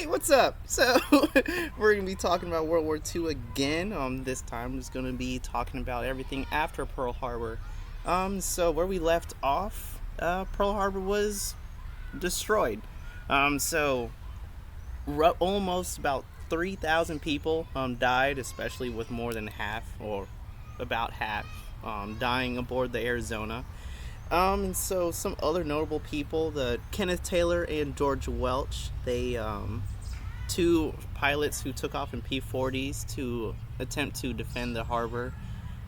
Hey, what's up? So, we're gonna be talking about World War II again. This time is gonna be talking about everything after Pearl Harbor. So where we left off, Pearl Harbor was destroyed. So almost about 3,000 people died, especially with more than half or about half dying aboard the Arizona. And so some other notable people, the Kenneth Taylor and George Welch, they two pilots who took off in P-40s to attempt to defend the harbor.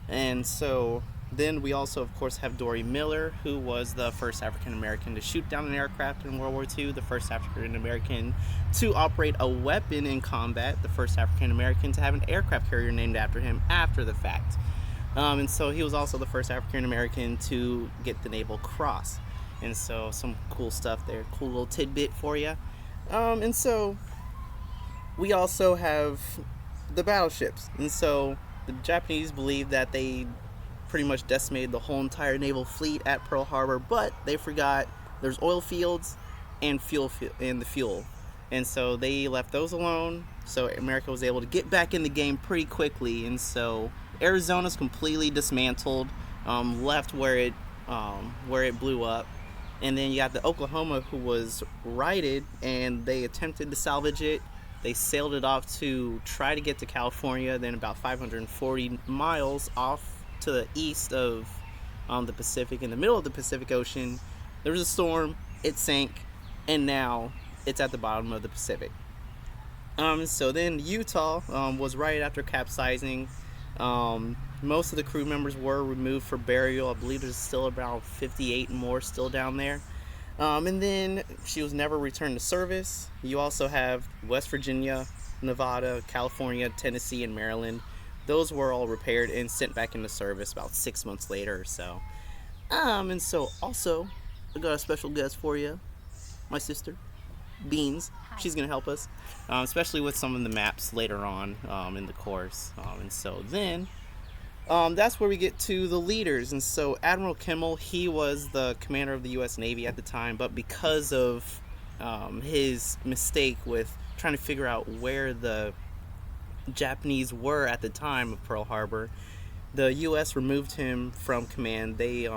And so then we also, of course, have Dory Miller, who was the first African American to shoot down an aircraft in World War II, the first African American to operate a weapon in combat, the first African American to have an aircraft carrier named after him after the fact. And so he was also the first African American to get the Naval Cross. And so some cool stuff there, cool little tidbit for you. And so we also have the battleships. And so the Japanese believe that they pretty much decimated the whole entire naval fleet at Pearl Harbor, but they forgot there's oil fields and the fuel. And so they left those alone. So America was able to get back in the game pretty quickly. And so Arizona's completely dismantled, left where it blew up. And then you got the Oklahoma, who was righted, and they attempted to salvage it. They sailed it off to try to get to California, then about 540 miles off to the east of the Pacific, in the middle of the Pacific Ocean. There was a storm, it sank, and now it's at the bottom of the Pacific. So then Utah was right after capsizing. Most of the crew members were removed for burial. I believe there's still about 58 more still down there. And then she was never returned to service. You also have West Virginia, Nevada, California, Tennessee, and Maryland. Those were all repaired and sent back into service about 6 months later or so. And so also, I got a special guest for you, my sister, Beans. She's going to help us, especially with some of the maps later on in the course. And so then that's where we get to the leaders. And so Admiral Kimmel, he was the commander of the U.S. Navy at the time, but because of his mistake with trying to figure out where the Japanese were at the time of Pearl Harbor, the U.S. removed him from command. They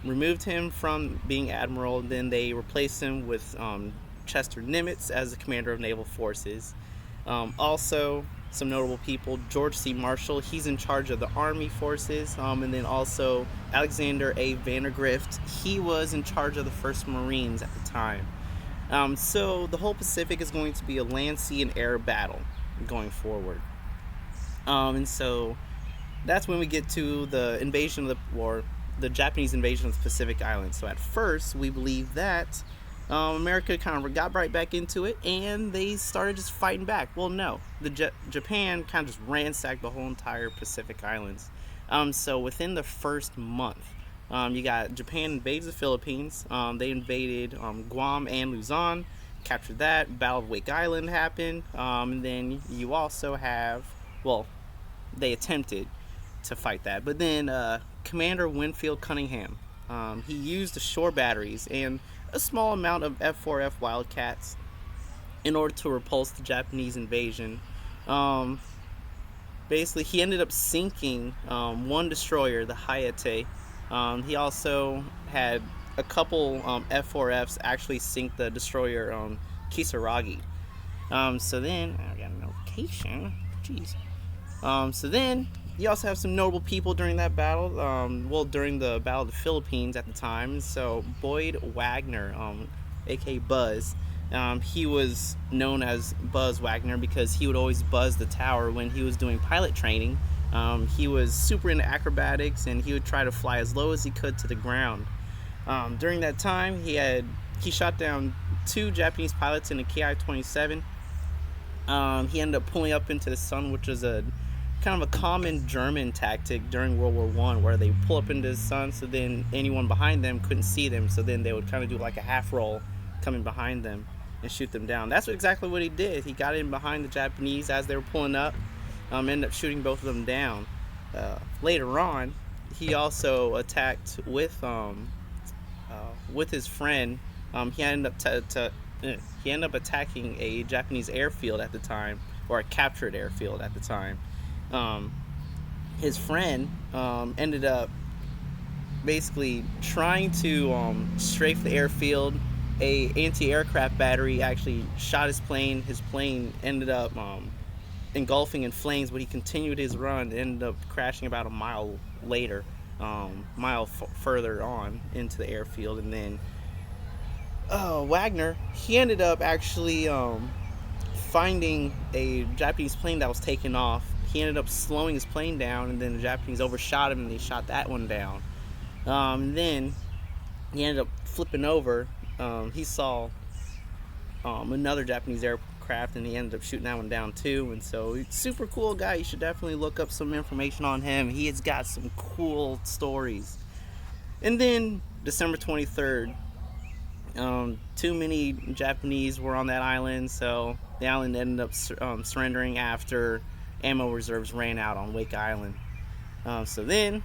removed him from being admiral, then they replaced him with Chester Nimitz as the commander of naval forces. Also, some notable people, George C. Marshall, he's in charge of the Army forces, and then also Alexander A. Vandergrift, he was in charge of the 1st Marines at the time. So the whole Pacific is going to be a land, sea, and air battle going forward. And so that's when we get to the invasion of the Japanese invasion of the Pacific Islands. So at first, we believe that America kind of got right back into it, and they started just fighting back. Well, no, Japan kind of just ransacked the whole entire Pacific Islands. So within the first month, you got Japan invades the Philippines. They invaded Guam and Luzon, captured that. Battle of Wake Island happened, and then you also have, well, they attempted to fight that, but then Commander Winfield Cunningham, he used the shore batteries and a small amount of F-4F Wildcats in order to repulse the Japanese invasion. Basically, he ended up sinking one destroyer, the Hayate. He also had a couple F-4Fs actually sink the destroyer Kisaragi. So then, I got a notification. Jeez. So then, you also have some notable people during that battle. During the Battle of the Philippines at the time. So Boyd Wagner, aka Buzz, he was known as Buzz Wagner because he would always buzz the tower when he was doing pilot training. He was super into acrobatics, and he would try to fly as low as he could to the ground. During that time, he shot down 2 Japanese pilots in a Ki-27. He ended up pulling up into the sun, which was a kind of a common German tactic during World War I, where they pull up into the sun so then anyone behind them couldn't see them, so then they would kind of do like a half roll coming behind them and shoot them down. That's exactly what he did. He got in behind the Japanese as they were pulling up, ended up shooting both of them down. Later on, he also attacked with his friend. He ended up he ended up attacking a Japanese airfield at the time, or a captured airfield at the time. Um, his friend ended up basically trying to strafe the airfield. A anti-aircraft battery actually shot his plane. His plane ended up engulfing in flames, but he continued his run and ended up crashing about a mile later, further on into the airfield. And then Wagner, he ended up actually finding a Japanese plane that was taken off. He ended up slowing his plane down, and then the Japanese overshot him, and they shot that one down. Then he ended up flipping over. He saw another Japanese aircraft, and he ended up shooting that one down too. And so, super cool guy. You should definitely look up some information on him. He has got some cool stories. And then December 23rd, too many Japanese were on that island, so the island ended up surrendering after ammo reserves ran out on Wake Island. So then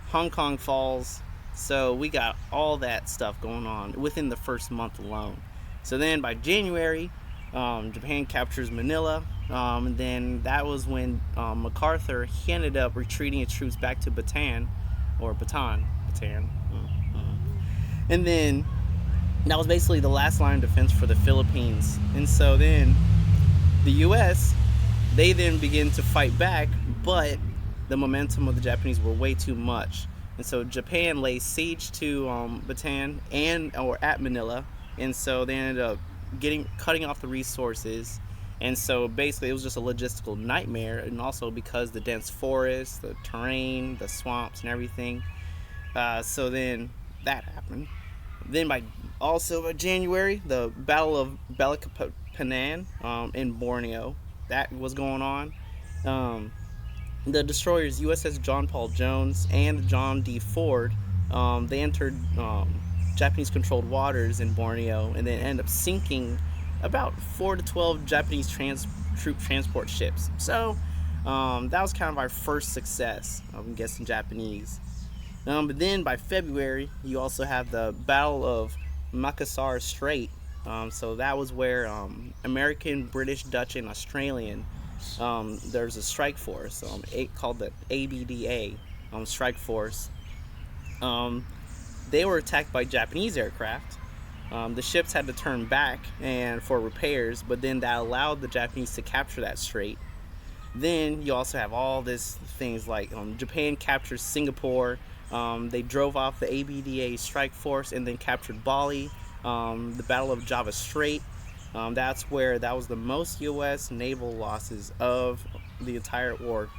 Hong Kong falls. So we got all that stuff going on within the first month alone. So then by January, Japan captures Manila, and then that was when MacArthur, he ended up retreating his troops back to Bataan. And then that was basically the last line of defense for the Philippines. And so then the U.S., they then begin to fight back, but the momentum of the Japanese were way too much. And so Japan laid siege to Bataan or at Manila, and so they ended up cutting off the resources. And so basically it was just a logistical nightmare, and also because the dense forests, the terrain, the swamps and everything. So then that happened. Then by January, the Battle of Balikpapan in Borneo, that was going on. The destroyers USS John Paul Jones and John D. Ford, they entered Japanese-controlled waters in Borneo, and then ended up sinking about 4 to 12 Japanese troop transport ships. So that was kind of our first success, I'm guessing Japanese. But then by February, you also have the Battle of Makassar Strait. So that was where American, British, Dutch, and Australian, there's a strike force called the ABDA strike force. They were attacked by Japanese aircraft. The ships had to turn back and for repairs, but then that allowed the Japanese to capture that strait. Then you also have all these things like Japan captures Singapore. They drove off the ABDA strike force and then captured Bali. The Battle of Java Strait. That was the most U.S. naval losses of the entire war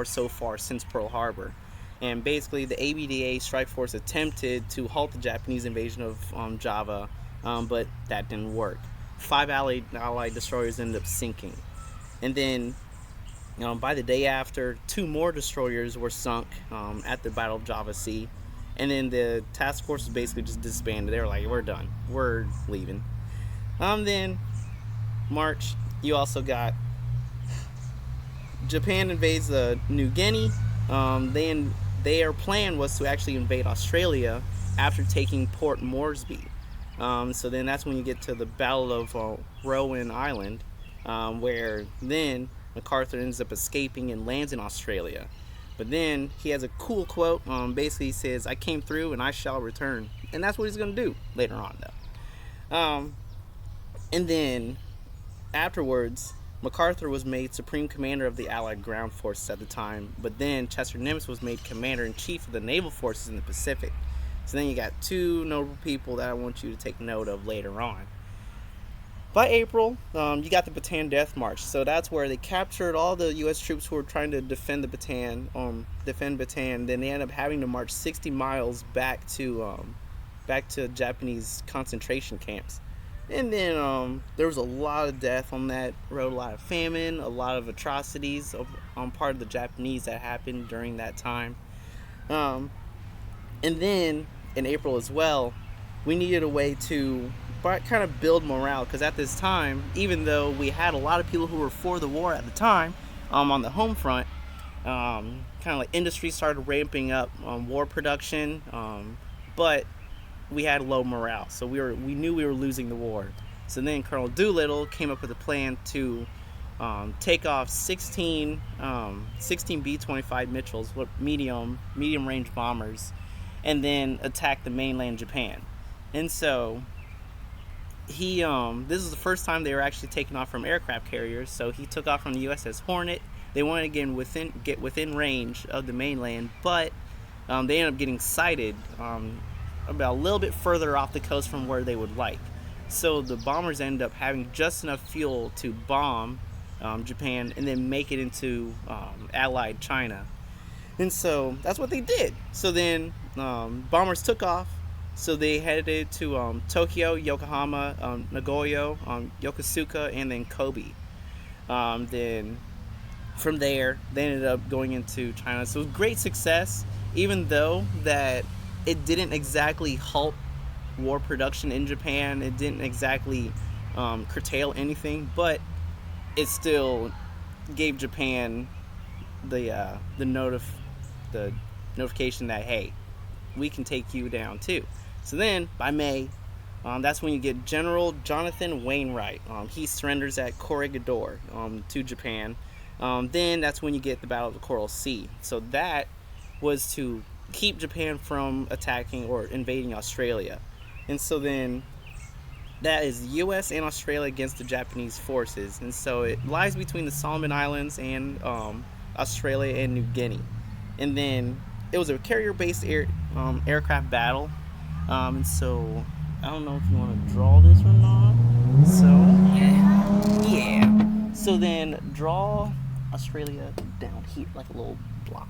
so far since Pearl Harbor. And basically, the ABDA strike force attempted to halt the Japanese invasion of Java, but that didn't work. 5 Allied destroyers ended up sinking. And then, by the day after, 2 more destroyers were sunk at the Battle of Java Sea. And then the task force was basically just disbanded. They were like, we're done. We're leaving. Then, March, you also got Japan invades New Guinea. Their plan was to actually invade Australia after taking Port Moresby. So then that's when you get to the Battle of Rowan Island, where then MacArthur ends up escaping and lands in Australia. But then he has a cool quote. Basically, he says, "I came through and I shall return," and that's what he's going to do later on, though. And then afterwards, MacArthur was made Supreme Commander of the Allied Ground Forces at the time, but then Chester Nimitz was made Commander-in-Chief of the Naval Forces in the Pacific. So then you got 2 notable people that I want you to take note of later on. By April, you got the Bataan Death March. So that's where they captured all the U.S. troops who were trying to defend Bataan. Then they ended up having to march 60 miles back to Japanese concentration camps. And then there was a lot of death on that road, a lot of famine, a lot of atrocities on part of the Japanese that happened during that time. And then in April as well, we needed a way to kind of build morale, because at this time, even though we had a lot of people who were for the war at the time, on the home front, kind of like industry started ramping up war production, but we had low morale, so we knew we were losing the war. So then Colonel Doolittle came up with a plan to take off 16 B-25 Mitchells, medium range bombers, and then attack the mainland Japan. And so this is the first time they were actually taking off from aircraft carriers. So he took off from the USS Hornet. They wanted to get within range of the mainland, but they ended up getting sighted about a little bit further off the coast from where they would like. So the bombers ended up having just enough fuel to bomb Japan and then make it into Allied China. And so that's what they did. So then bombers took off. So they headed to Tokyo, Yokohama, Nagoya, Yokosuka, and then Kobe. Then from there, they ended up going into China. So it was great success, even though that it didn't exactly halt war production in Japan. It didn't exactly curtail anything, but it still gave Japan the notification that, hey, we can take you down too. So then by May, that's when you get General Jonathan Wainwright. He surrenders at Corregidor to Japan. Then that's when you get the Battle of the Coral Sea. So that was to keep Japan from attacking or invading Australia. And so then that is the U.S. and Australia against the Japanese forces. And so it lies between the Solomon Islands and Australia and New Guinea. And then it was a carrier-based aircraft battle. And so I don't know if you want to draw this or not. So yeah. So then draw Australia down here like a little blob.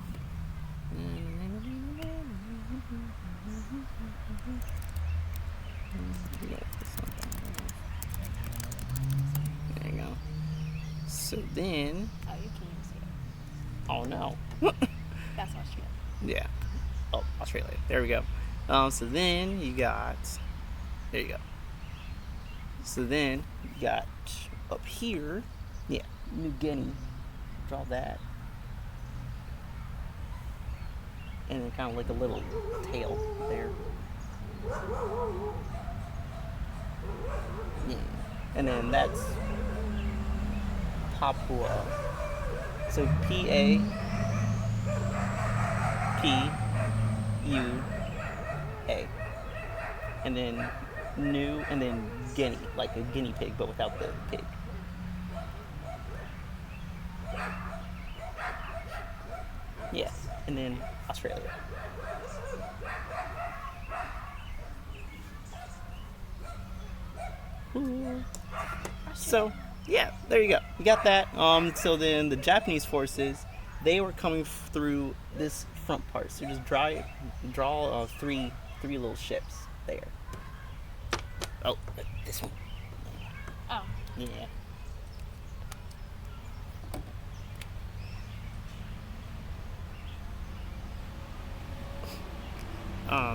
There you go. So then. Oh, you can't see it. Oh no. That's Australia. Yeah. Oh, Australia. There we go. So then you got. There you go. So then you got up here. Yeah, New Guinea. Draw that. And then kind of like a little tail there. Yeah. And then that's Papua. So Papua. And then New, and then Guinea, like a guinea pig, but without the pig. Yeah, and then Australia. Ooh. So, yeah, there you go. You got that. So then the Japanese forces, they were coming through this front part. So just draw three little ships there. Oh, this one. Oh. Yeah.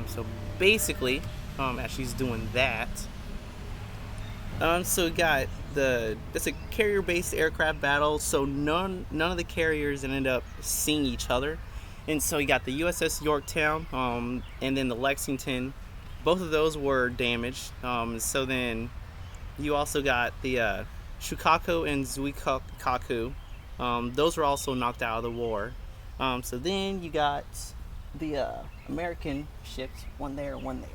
So basically, as she's doing that, so we got it's a carrier-based aircraft battle. So none of the carriers ended up seeing each other, and so you got the USS Yorktown, and then the Lexington. Both of those were damaged. So then you also got the Shukaku and Zuikaku. Those were also knocked out of the war. So then you got the American ships, one there, one there.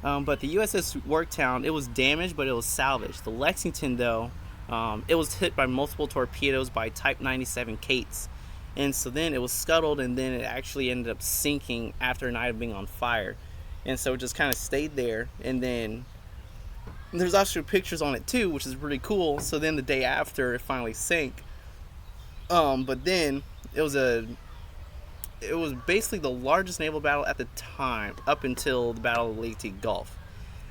Yeah. But the USS Yorktown, it was damaged, but it was salvaged. The Lexington, though, it was hit by multiple torpedoes by Type 97 Kates. And so then it was scuttled, and then it actually ended up sinking after a night of being on fire. And so it just kind of stayed there. And then there's actually pictures on it too, which is really cool. So then the day after, it finally sank. But then it was basically the largest naval battle at the time, up until the Battle of Leyte Gulf.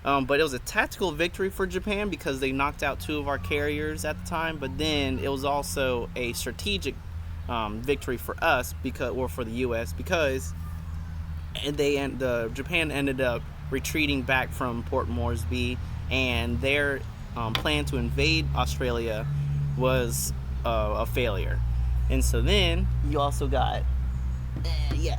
But it was a tactical victory for Japan because they knocked out two of our carriers at the time. But then it was also a strategic victory for us, for the U.S., because Japan ended up retreating back from Port Moresby, and their plan to invade Australia was a failure. And so then you also got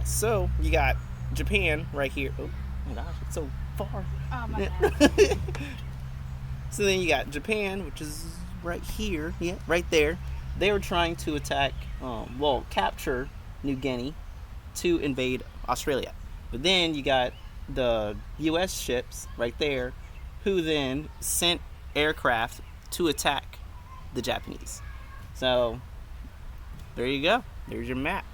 so you got Japan right here. Oh, my gosh, it's so far. Oh my god. So then you got Japan, which is right here, yeah, right there. They were trying to attack, capture New Guinea to invade Australia. But then you got the U.S. ships right there, who then sent aircraft to attack the Japanese. So there you go. There's your map.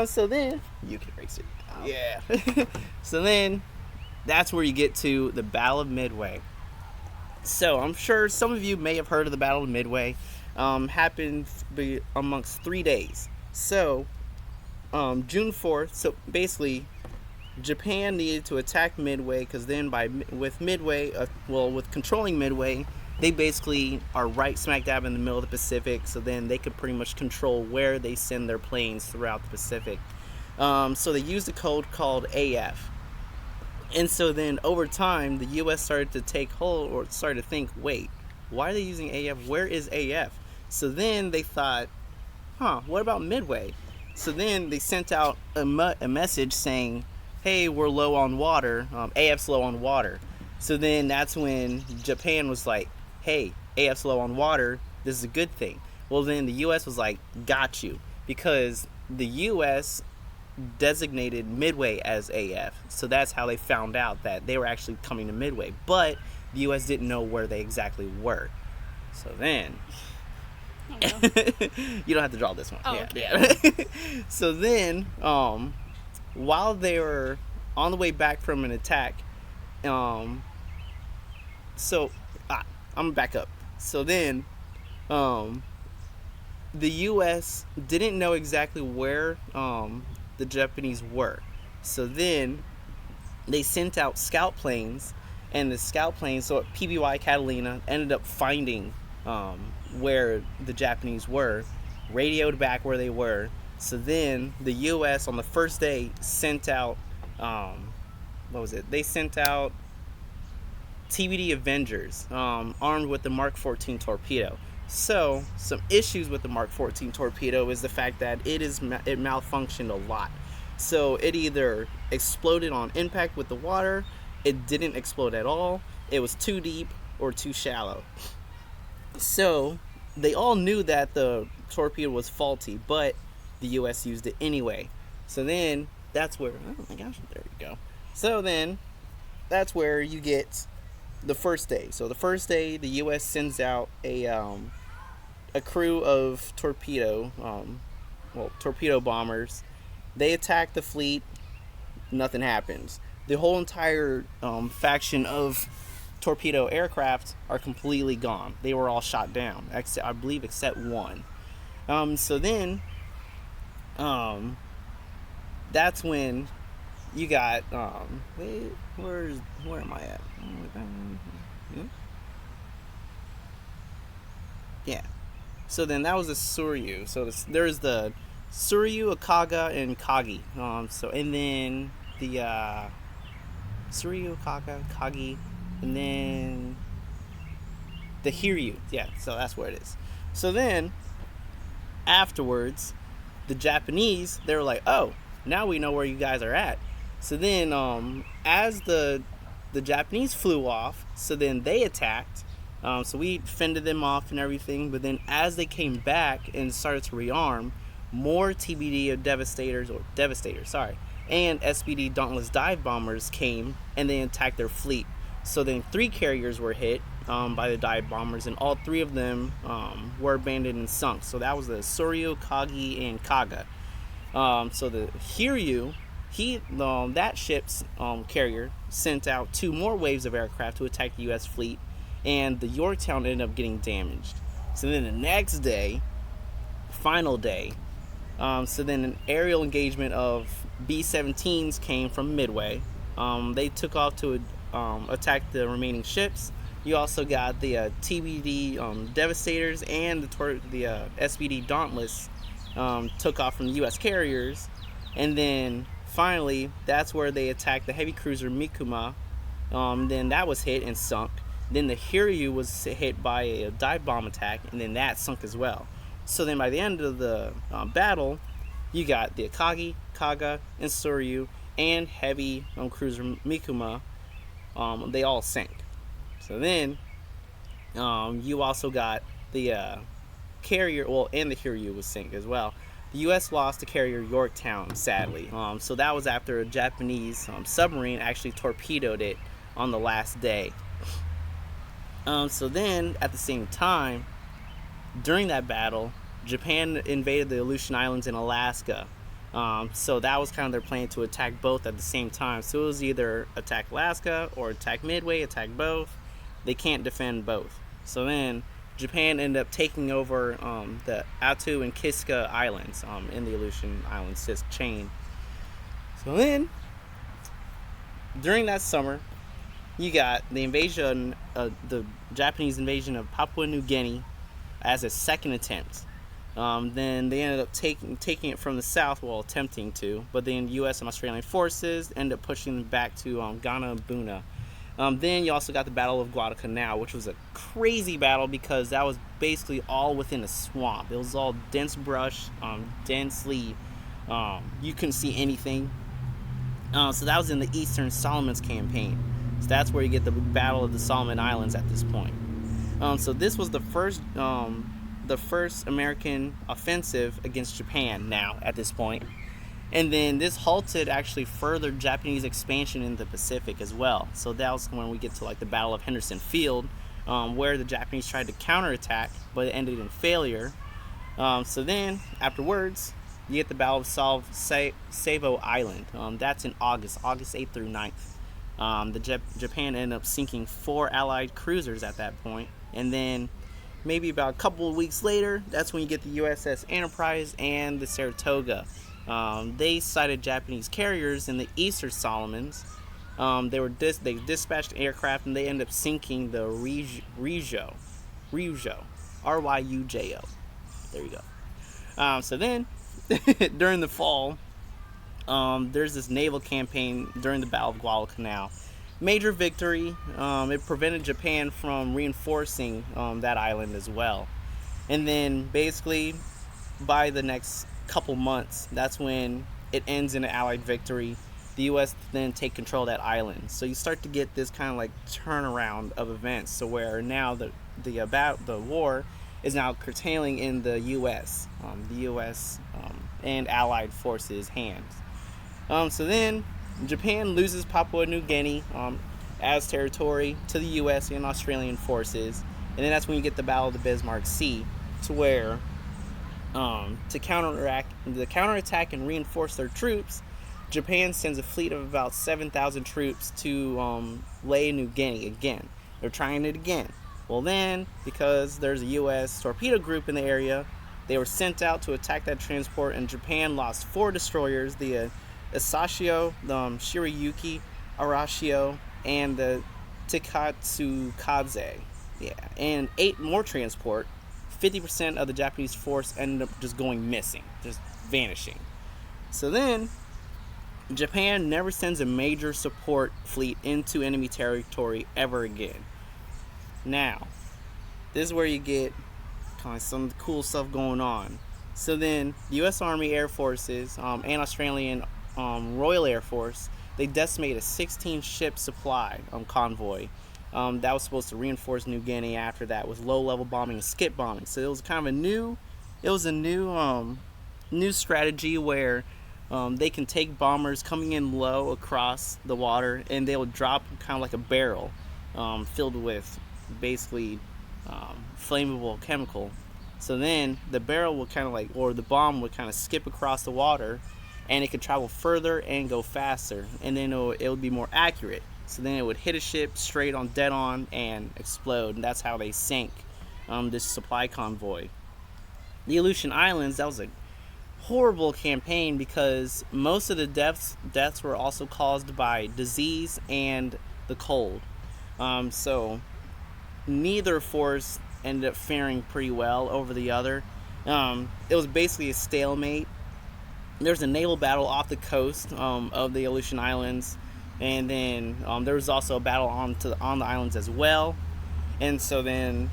So then you can erase it. Yeah. So then that's where you get to the Battle of Midway. So I'm sure some of you may have heard of the Battle of Midway. Happened amongst 3 days. So June 4th. So basically, Japan needed to attack Midway because then with controlling Midway, they basically are right smack dab in the middle of the Pacific. So then they could pretty much control where they send their planes throughout the Pacific. So they used a code called AF. And so then over time, the U.S. started to take hold or started to think, wait, why are they using AF? Where is AF? So then they thought, what about Midway? So then they sent out a message saying, hey, we're low on water. AF's low on water. So then that's when Japan was like, hey, AF's low on water. This is a good thing. Well, then the U.S. was like, got you. Because the U.S. designated Midway as AF. So that's how they found out that they were actually coming to Midway. But the U.S. didn't know where they exactly were. So then... you don't have to draw this one. Oh, yeah, okay. yeah. So then, while they were on the way back from an attack, I'm gonna back up. So then, the U.S. didn't know exactly where the Japanese were. So then, they sent out scout planes, and the scout planes, so PBY Catalina, ended up finding where the Japanese were, radioed back where they were. So then the U.S. on the first day sent out, They sent out TBD Avengers, armed with the Mark 14 torpedo. So some issues with the Mark 14 torpedo is the fact that it malfunctioned a lot. So it either exploded on impact with the water, it didn't explode at all, it was too deep or too shallow. So they all knew that the torpedo was faulty, but the U.S. used it anyway. So then that's where, oh my gosh, there you go. So then that's where you get the first day. So the first day, the U.S. sends out a crew of torpedo bombers. They attack the fleet. Nothing happens. The whole entire faction of torpedo aircraft are completely gone. They were all shot down, I believe, except one. So then, that's when you got where am I at? Yeah. So then that was the Suryu. So there's the Suryu, Akaga, and Kagi. And then the Suryu, Akaga, Kagi, and then the Hiryu. Yeah, so that's where it is. So then, afterwards, the Japanese, they were like, oh, now we know where you guys are at. So then, as the Japanese flew off, so then they attacked. So we fended them off and everything. But then as they came back and started to rearm, more TBD Devastators, and SBD Dauntless dive bombers came and they attacked their fleet. So then 3 carriers were hit by the dive bombers, and all 3 of them were abandoned and sunk. So that was the Suryu, Kagi, and Kaga. So the Hiryu, that ship's carrier sent out 2 more waves of aircraft to attack the U.S. fleet, and the Yorktown ended up getting damaged. So then the next day, final day, so then an aerial engagement of B-17s came from Midway. They took off to attack the remaining ships. You also got the TBD Devastators and the SBD Dauntless took off from the U.S. carriers. And then finally, that's where they attacked the heavy cruiser Mikuma. Then that was hit and sunk. Then the Hiryu was hit by a dive bomb attack, and then that sunk as well. So then by the end of the battle, you got the Akagi, Kaga, and Suryu and heavy cruiser Mikuma, they all sank. So then you also got the carrier, well, and the Hiryu was sank as well. The U.S. lost the carrier Yorktown, sadly. So that was after a Japanese submarine actually torpedoed it on the last day. So then, at the same time, during that battle, Japan invaded the Aleutian Islands in Alaska. So that was kind of their plan, to attack both at the same time. So it was either attack Alaska or attack Midway, attack both. They can't defend both. So then Japan ended up taking over the Attu and Kiska Islands in the Aleutian Islands chain. So then, during that summer, you got the invasion, the Japanese invasion of Papua New Guinea as a second attempt. Then they ended up taking it from the south, while attempting to, but then U.S. and Australian forces ended up pushing them back to Ghana Buna. Then you also got the Battle of Guadalcanal, which was a crazy battle because that was basically all within a swamp. It was all dense brush, densely, you couldn't see anything. So that was in the Eastern Solomons campaign. So that's where you get the Battle of the Solomon Islands at this point. So this was the first American offensive against Japan now at this point. And then this halted actually further Japanese expansion in the Pacific as well. So that was when we get to like the Battle of Henderson Field, where the Japanese tried to counterattack, but it ended in failure. So then afterwards, you get the Battle of Savo Island. That's in August 8th through 9th. Japan ended up sinking 4 Allied cruisers at that point. And then maybe about a couple of weeks later, that's when you get the USS Enterprise and the Saratoga. They sighted Japanese carriers in the Eastern Solomons. They dispatched aircraft, and they ended up sinking the Ryujo, Ryujo. There you go. So then, during the fall, there's this naval campaign during the Battle of Guadalcanal. Major victory. It prevented Japan from reinforcing that island as well. And then basically, by the next couple months, that's when it ends in an Allied victory. The U.S. then take control of that island. So you start to get this kind of like turnaround of events. So where now the war is now curtailing in the U.S. And Allied forces' hands. So then Japan loses Papua New Guinea as territory to the U.S. and Australian forces, and then that's when you get the Battle of the Bismarck Sea, to where to counterattack and reinforce their troops, Japan sends a fleet of about 7,000 troops to Lae New Guinea again. They're trying it again. Well then, because there's a U.S. torpedo group in the area, they were sent out to attack that transport, and Japan lost 4 destroyers, the Isashio, the Shirayuki, Arashio, and the Tikatsukadze. Yeah, and 8 more transport. 50% of the Japanese force ended up just going missing, just vanishing. So then, Japan never sends a major support fleet into enemy territory ever again. Now, this is where you get kind of some cool stuff going on. So then, the U.S. Army Air Forces and Australian Royal Air Force, they decimated a 16-ship supply convoy that was supposed to reinforce New Guinea after that with low-level bombing and skip bombing. So it was kind of a new strategy where they can take bombers coming in low across the water, and they will drop kind of like a barrel filled with basically flammable chemical. So then the barrel would kind of like, or the bomb would kind of skip across the water, and it could travel further and go faster, and then it would be more accurate. So then it would hit a ship straight on, dead on, and explode, and that's how they sank this supply convoy. The Aleutian Islands, that was a horrible campaign because most of the deaths were also caused by disease and the cold. So neither force ended up faring pretty well over the other. It was basically a stalemate. There's a naval battle off the coast of the Aleutian Islands, and then there was also a battle on the islands as well. And so then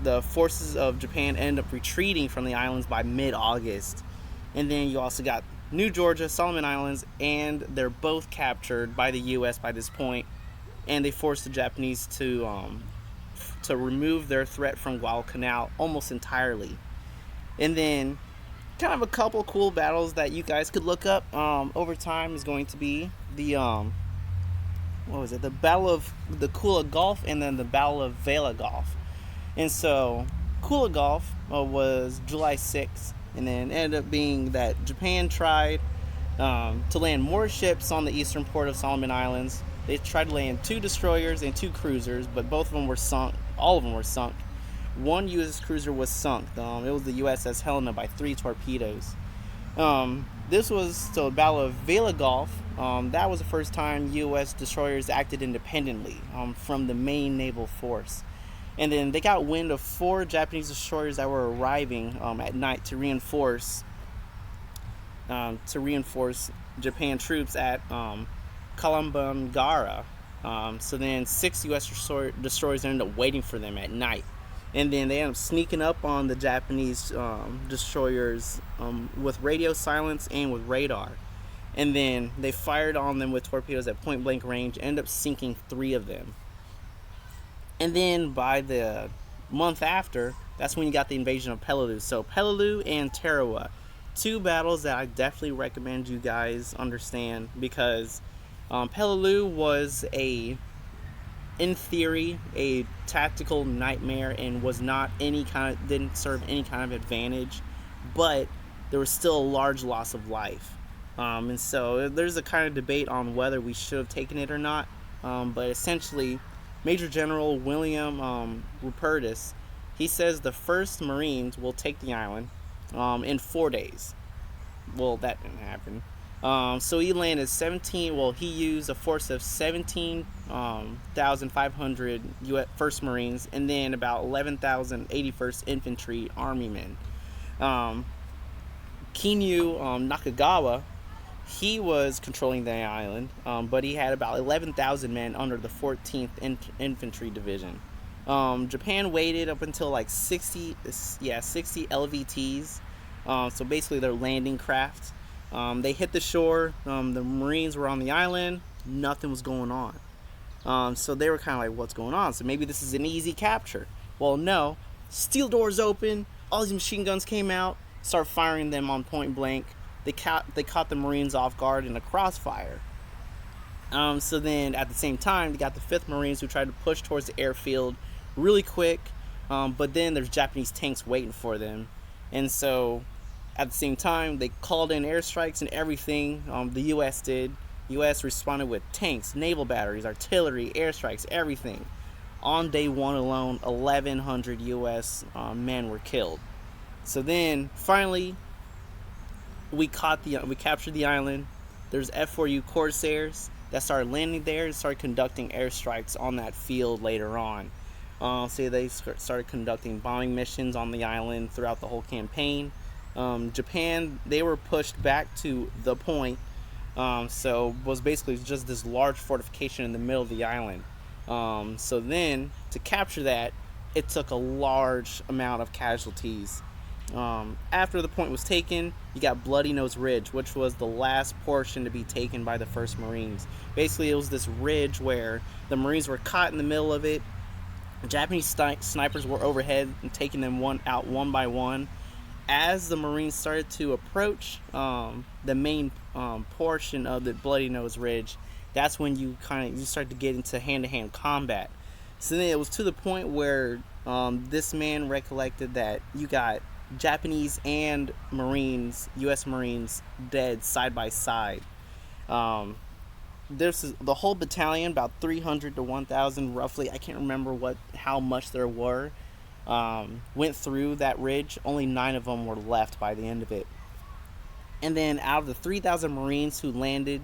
the forces of Japan end up retreating from the islands by mid-August. And then you also got New Georgia, Solomon Islands, and they're both captured by the U.S. by this point, and they forced the Japanese to remove their threat from Guadalcanal almost entirely. And then, kind of a couple cool battles that you guys could look up over time is going to be the what was it? The Battle of the Kula Gulf, and then the Battle of Vela Gulf. And so, Kula Gulf was July 6th, and then ended up being that Japan tried to land more ships on the eastern port of Solomon Islands. They tried to land 2 destroyers and 2 cruisers, but both of them were sunk. All of them were sunk. One U.S. cruiser was sunk. It was the USS Helena by 3 torpedoes. This was the Battle of Vela Gulf. That was the first time U.S. destroyers acted independently from the main naval force. And then they got wind of 4 Japanese destroyers that were arriving at night to reinforce Japan troops at Kalambangara. So then 6 U.S. destroyers ended up waiting for them at night. And then they ended up sneaking up on the Japanese destroyers with radio silence and with radar. And then they fired on them with torpedoes at point blank range, ended up sinking 3 of them. And then by the month after, that's when you got the invasion of Peleliu. So Peleliu and Tarawa, 2 battles that I definitely recommend you guys understand, because Peleliu was in theory, a tactical nightmare and was not didn't serve any kind of advantage, but there was still a large loss of life. And so there's a kind of debate on whether we should have taken it or not. But essentially, Major General William Rupertus, he says the 1st Marines will take the island in 4 days. Well, that didn't happen. So he landed he used a force of 17,500 1st Marines, and then about 11,000 81st Infantry Army men. Kinyu Nakagawa, he was controlling the island, but he had about 11,000 men under the 14th Infantry Division. Japan waited up until like 60 LVTs, so basically their landing craft. They hit the shore. The Marines were on the island. Nothing was going on. So they were kind of like, what's going on? So maybe this is an easy capture. Well, no. Steel doors open. All these machine guns came out. Start firing them on point blank. They caught the Marines off guard in a crossfire. So then at the same time, they got the 5th Marines who tried to push towards the airfield really quick. But then there's Japanese tanks waiting for them. And so at the same time, they called in airstrikes and everything. The U.S. did. U.S. responded with tanks, naval batteries, artillery, airstrikes, everything. On day 1 alone, 1,100 U.S. Men were killed. So then, finally, we captured the island. There's F4U Corsairs that started landing there and started conducting airstrikes on that field later on. So they started conducting bombing missions on the island throughout the whole campaign. Japan, they were pushed back to the point, so was basically just this large fortification in the middle of the island. So then, to capture that, it took a large amount of casualties. After the point was taken, you got Bloody Nose Ridge, which was the last portion to be taken by the 1st Marines. Basically, it was this ridge where the Marines were caught in the middle of it. Japanese snipers were overhead and taking them out one by one. As the Marines started to approach the main portion of the Bloody Nose Ridge, that's when you start to get into hand-to-hand combat. So then it was to the point where this man recollected that you got Japanese and Marines, U.S. Marines, dead side by side. There's the whole battalion, about 300 to 1,000 roughly. I can't remember how much there were. Went through that ridge. Only 9 of them were left by the end of it. And then out of the 3,000 Marines who landed,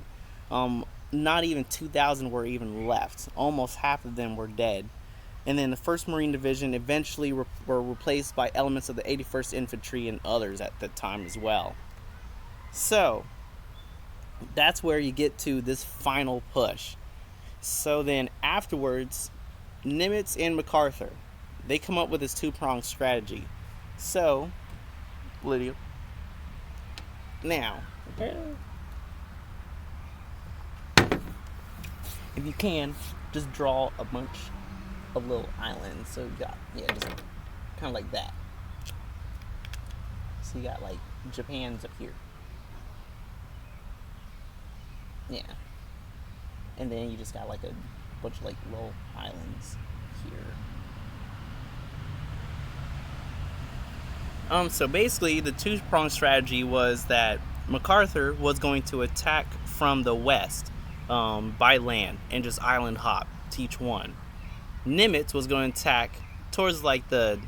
not even 2,000 were even left. Almost half of them were dead. And then the 1st Marine Division eventually were replaced by elements of the 81st Infantry and others at that time as well. So that's where you get to this final push. So then afterwards, Nimitz and MacArthur, they come up with this 2-pronged strategy. So, Lydia, now, If you can, just draw a bunch of little islands. So you got, just kind of like that. So you got like Japan's up here. Yeah. And then you just got like a bunch of like little islands here. So basically the two-pronged strategy was that MacArthur was going to attack from the west by land and just island hop to each one. Nimitz was going to attack towards like the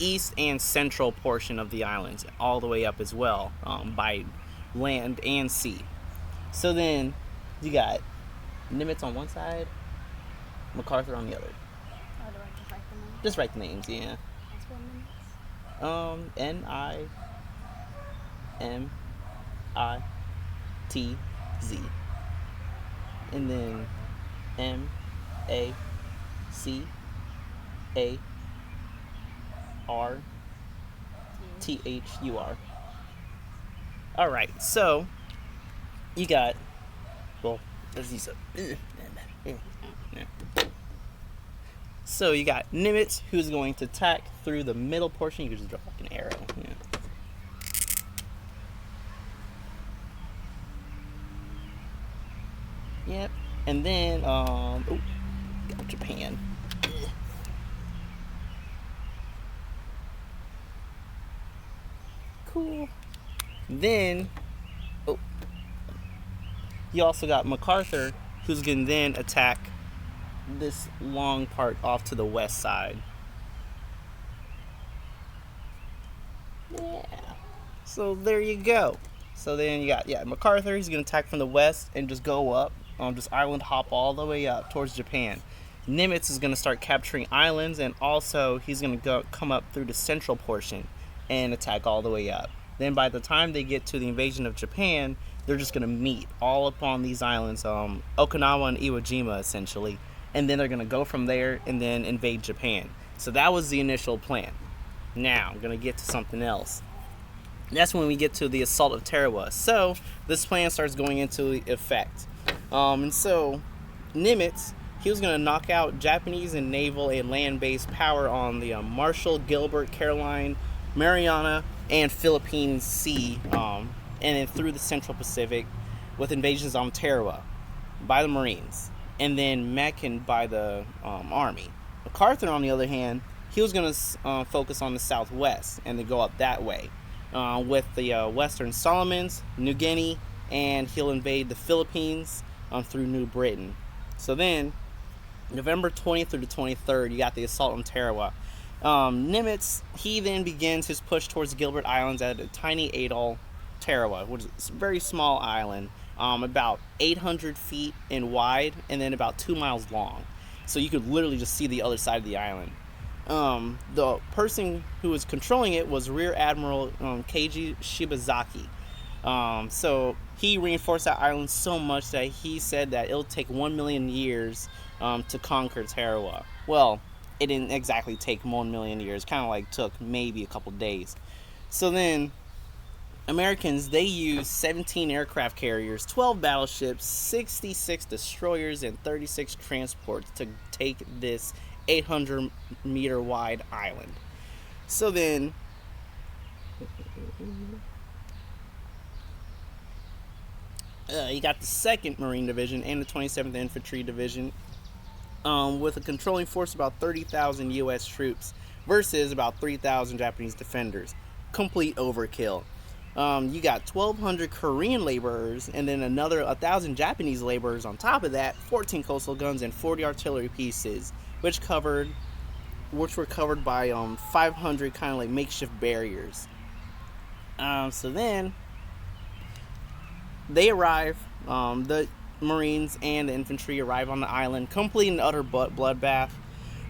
east and central portion of the islands, all the way up as well, by land and sea. So then you got Nimitz on one side, MacArthur on the other. Oh, do I just write the names? Just write the names, yeah. That's what Nimitz. Nimitz. And then MacArthur. Alright, so you got, well, let's use a, so you got Nimitz, who's going to attack through the middle portion. You can just draw like an arrow. Yeah. Yep. And then, got Japan. Cool. Then, you also got MacArthur, who's going to then attack this long part off to the west side. Yeah. So there you go. So then you got, MacArthur, he's going to attack from the west and just go up, just island hop all the way up towards Japan. Nimitz is going to start capturing islands, and also he's going to come up through the central portion and attack all the way up. Then by the time they get to the invasion of Japan, they're just going to meet all upon these islands, Okinawa and Iwo Jima essentially, and then they're going to go from there and then invade Japan. So that was the initial plan. Now, I'm going to get to something else. That's when we get to the Assault of Tarawa. So, this plan starts going into effect. And so, Nimitz, he was going to knock out Japanese and naval and land-based power on the Marshall, Gilbert, Caroline, Mariana, and Philippine Sea, and then through the Central Pacific with invasions on Tarawa by the Marines, and then Macon by the Army. MacArthur, on the other hand, he was going to focus on the southwest and then go up that way with the Western Solomons, New Guinea, and he'll invade the Philippines through New Britain. So then, November 20th through the 23rd, you got the assault on Tarawa. Nimitz, he then begins his push towards Gilbert Islands at a tiny atoll, Tarawa, which is a very small island, about 800 feet in wide and then about 2 miles long. So you could literally just see the other side of the island. The person who was controlling it was Rear Admiral Keiji Shibazaki. So he reinforced that island so much that he said that it'll take 1 million years to conquer Tarawa. Well, it didn't exactly take 1 million years. Kind of like took maybe a couple days. So then, Americans, they used 17 aircraft carriers, 12 battleships, 66 destroyers, and 36 transports to take this 800 meter wide island. So then, you got the 2nd Marine Division and the 27th Infantry Division with a controlling force of about 30,000 U.S. troops versus about 3,000 Japanese defenders. Complete overkill. You got 1,200 Korean laborers and then another 1,000 Japanese laborers on top of that, 14 coastal guns and 40 artillery pieces, which were covered by 500 kind of like makeshift barriers. So then they arrive, the Marines and the infantry arrive on the island, complete and utter bloodbath.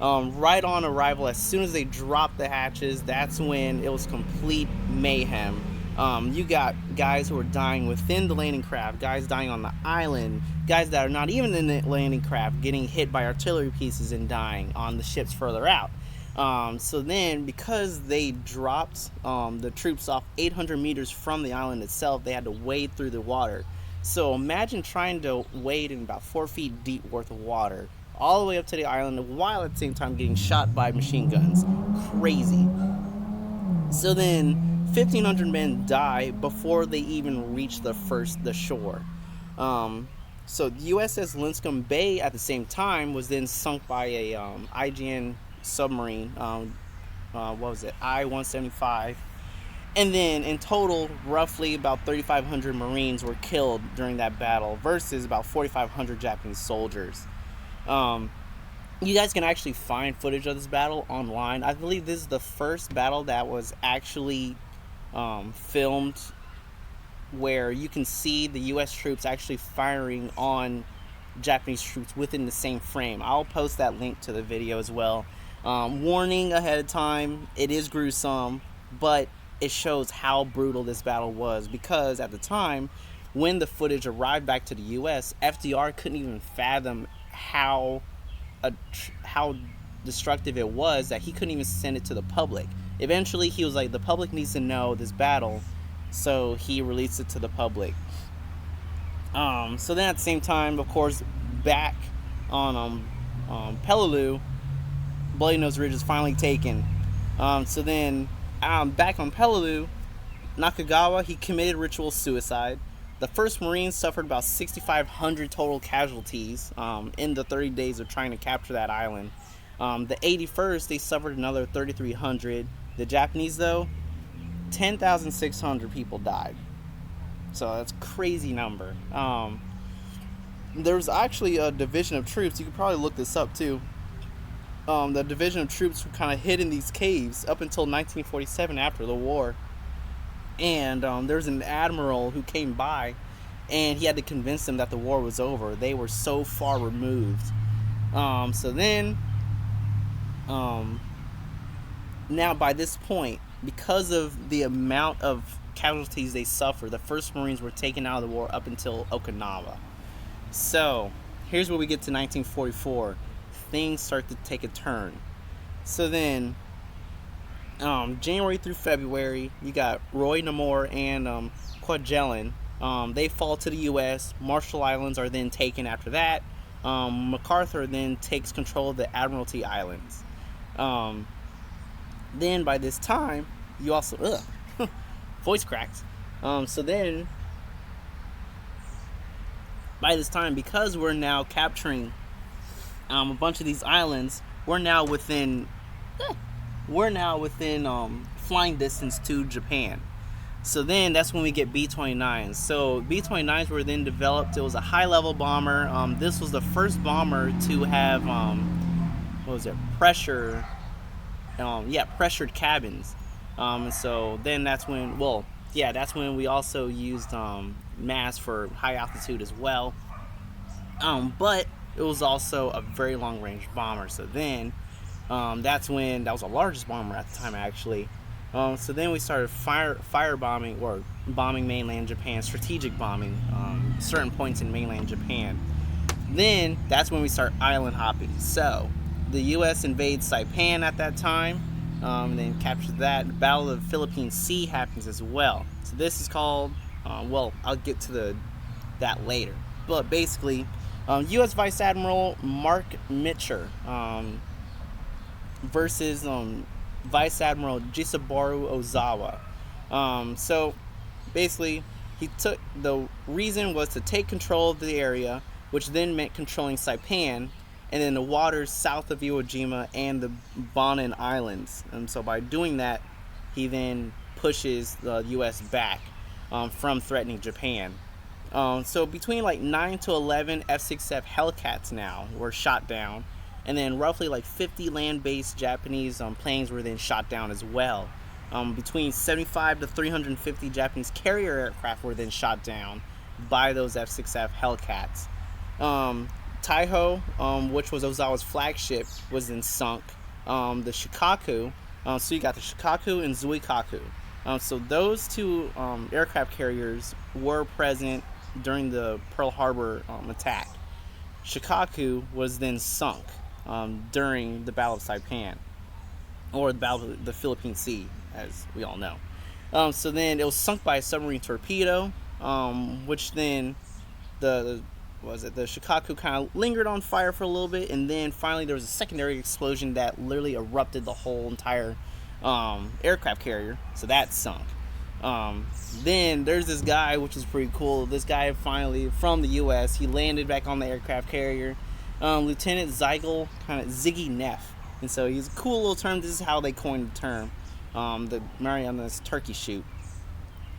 Right on arrival, as soon as they dropped the hatches, that's when it was complete mayhem. You got guys who are dying within the landing craft, guys dying on the island, guys that are not even in the landing craft getting hit by artillery pieces and dying on the ships further out. So then, because they dropped the troops off 800 meters from the island itself, they had to wade through the water. So imagine trying to wade in about 4 feet deep worth of water all the way up to the island while at the same time getting shot by machine guns. Crazy. So then 1,500 men die before they even reach the shore. So the USS Linscomb Bay at the same time was then sunk by a IJN submarine. What was it? I-175. And then in total, roughly about 3,500 Marines were killed during that battle versus about 4,500 Japanese soldiers. You guys can actually find footage of this battle online. I believe this is the first battle that was actually filmed where you can see the U.S. troops actually firing on Japanese troops within the same frame. I'll post that link to the video as well. Warning ahead of time, it is gruesome, but it shows how brutal this battle was, because at the time when the footage arrived back to the U.S., FDR couldn't even fathom how destructive it was that he couldn't even send it to the public. Eventually he was like, the public needs to know this battle, so he released it to the public. So then at the same time, of course, back on Peleliu, Bloody Nose Ridge is finally taken. So then back on Peleliu, Nakagawa, he committed ritual suicide. The 1st Marines suffered about 6,500 total casualties in the 30 days of trying to capture that island. The 81st, they suffered another 3,300. The Japanese, though, 10,600 people died. So that's a crazy number. There was actually a division of troops. You could probably look this up too. The division of troops were kind of hid in these caves up until 1947 after the war. And there was an admiral who came by, and he had to convince them that the war was over. They were so far removed. So then, now by this point, because of the amount of casualties they suffered, the 1st Marines were taken out of the war up until Okinawa. So here's where we get to 1944. Things start to take a turn. So then, January through February, you got Roy Namor and Kwajalein. They fall to the U.S. Marshall Islands are then taken after that. MacArthur then takes control of the Admiralty Islands. Then by this time, you also voice cracks. So then, by this time, because we're now capturing a bunch of these islands, we're now within flying distance to Japan. So then that's when we get B-29s. So B-29s were then developed. It was a high-level bomber. This was the first bomber to have pressured cabins. So then that's when we also used MAS for high altitude as well. But it was also a very long-range bomber. So then that was the largest bomber at the time, actually. So then we started firebombing or bombing mainland Japan, strategic bombing certain points in mainland Japan. Then that's when we start island hopping. So the U.S. invades Saipan at that time, and then captures that. The Battle of the Philippine Sea happens as well. So this is called, I'll get to that later. But basically, U.S. Vice Admiral Mark Mitcher versus Vice Admiral Jisabaru Ozawa. So basically, the reason was to take control of the area, which then meant controlling Saipan, and then the waters south of Iwo Jima and the Bonin Islands. And so by doing that, he then pushes the U.S. back from threatening Japan. So between like 9 to 11 F-6F Hellcats now were shot down, and then roughly like 50 land-based Japanese planes were then shot down as well. Between 75 to 350 Japanese carrier aircraft were then shot down by those F-6F Hellcats. Taiho, which was Ozawa's flagship, was then sunk. The Shikaku, so you got the Shikaku and Zuikaku. So those two aircraft carriers were present during the Pearl Harbor attack. Shikaku was then sunk during the Battle of Saipan. or the Battle of the Philippine Sea, as we all know. So then it was sunk by a submarine torpedo, which then the was it the Shikaku kind of lingered on fire for a little bit, and then finally there was a secondary explosion that literally erupted the whole entire aircraft carrier. So that sunk. Then there's this guy, which is pretty cool. This guy finally from the U.S. He landed back on the aircraft carrier. Lieutenant Zygel, kind of Ziggy Neff, and so he's a cool little term. This is how they coined the term, the Marianas Turkey Shoot.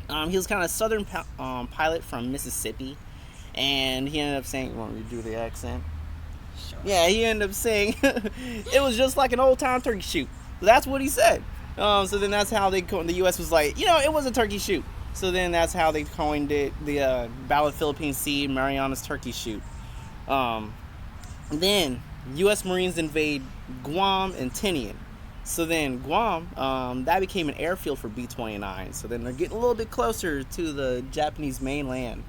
He was kind of a southern pilot from Mississippi, and he ended up saying, "You want me to do the accent?" Sure. Yeah, he ended up saying it was just like an old time turkey shoot. So that's what he said. So then that's how the U.S. was like, it was a turkey shoot. So then that's how they coined it, the Battle of Philippine Sea, Marianas Turkey Shoot. Then U.S. Marines invade Guam and Tinian. So then Guam, that became an airfield for B-29. So then they're getting a little bit closer to the Japanese mainland.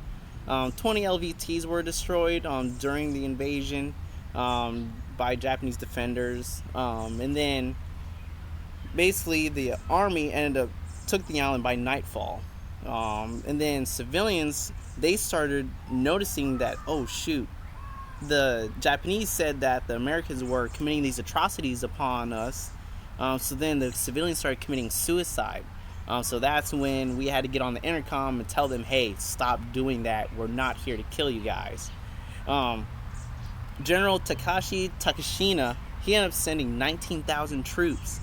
20 LVTs were destroyed during the invasion by Japanese defenders. And then basically the army took the island by nightfall. And then civilians, they started noticing that, oh shoot, the Japanese said that the Americans were committing these atrocities upon us. So then the civilians started committing suicide. So that's when we had to get on the intercom and tell them, hey, stop doing that. We're not here to kill you guys. General Takashi Takashina, he ended up sending 19,000 troops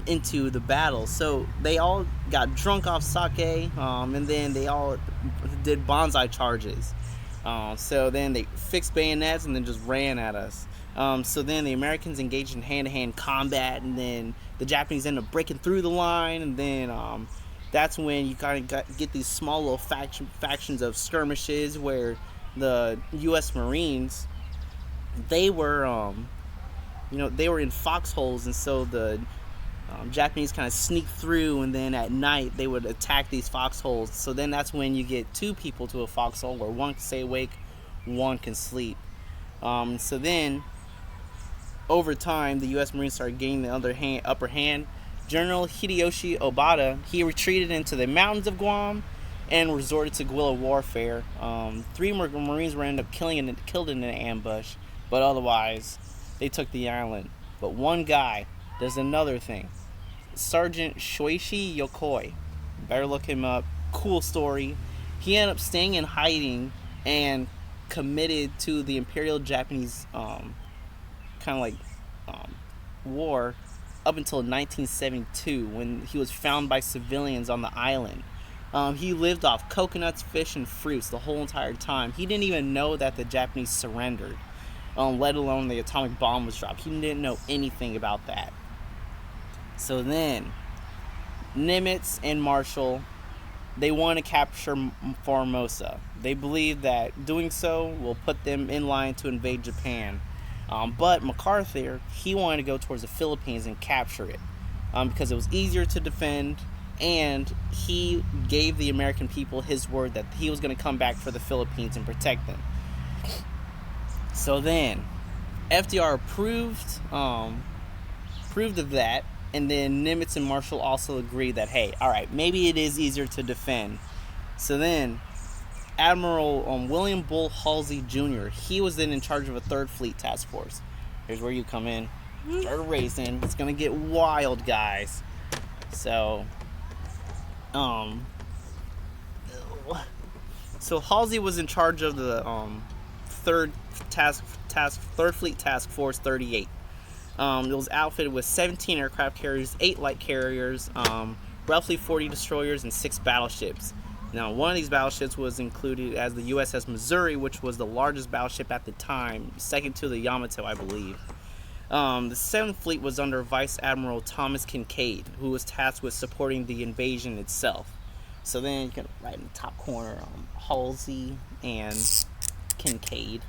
into the battle. So they all got drunk off sake, and then they all did bonsai charges. So then they fixed bayonets and then just ran at us. So then the Americans engaged in hand-to-hand combat, and then the Japanese ended up breaking through the line, and then that's when you kind of get these small little factions of skirmishes where the U.S. Marines, they were, they were in foxholes, and so the Japanese kind of sneak through, and then at night they would attack these foxholes. So then that's when you get two people to a foxhole where one can stay awake, one can sleep. So then over time the U.S. Marines started gaining the upper hand. General Hideyoshi Obata, he retreated into the mountains of Guam and resorted to guerrilla warfare. 3 Marines were ended up killed in an ambush, but otherwise they took the island. But one guy, there's another thing. Sergeant Shoichi Yokoi, better look him up. Cool story. He ended up staying in hiding and committed to the Imperial Japanese war up until 1972, when he was found by civilians on the island. He lived off coconuts, fish, and fruits the whole entire time. He didn't even know that the Japanese surrendered, let alone the atomic bomb was dropped. He didn't know anything about that. So then Nimitz and Marshall, they want to capture Formosa. They believe that doing so will put them in line to invade Japan. But MacArthur, he wanted to go towards the Philippines and capture it because it was easier to defend, and he gave the American people his word that he was going to come back for the Philippines and protect them. So then FDR approved of that, and then Nimitz and Marshall also agreed that, hey, all right, maybe it is easier to defend. So then Admiral William Bull Halsey Jr., he was then in charge of a 3rd Fleet Task Force. Here's where you come in. Start racing. It's going to get wild, guys. So, Halsey was in charge of the 3rd Fleet Task Force 38. It was outfitted with 17 aircraft carriers, 8 light carriers, roughly 40 destroyers, and 6 battleships. Now, one of these battleships was included as the USS Missouri, which was the largest battleship at the time, second to the Yamato, I believe. The 7th Fleet was under Vice Admiral Thomas Kincaid, who was tasked with supporting the invasion itself. So then you can right in the top corner, Halsey and Kincaid.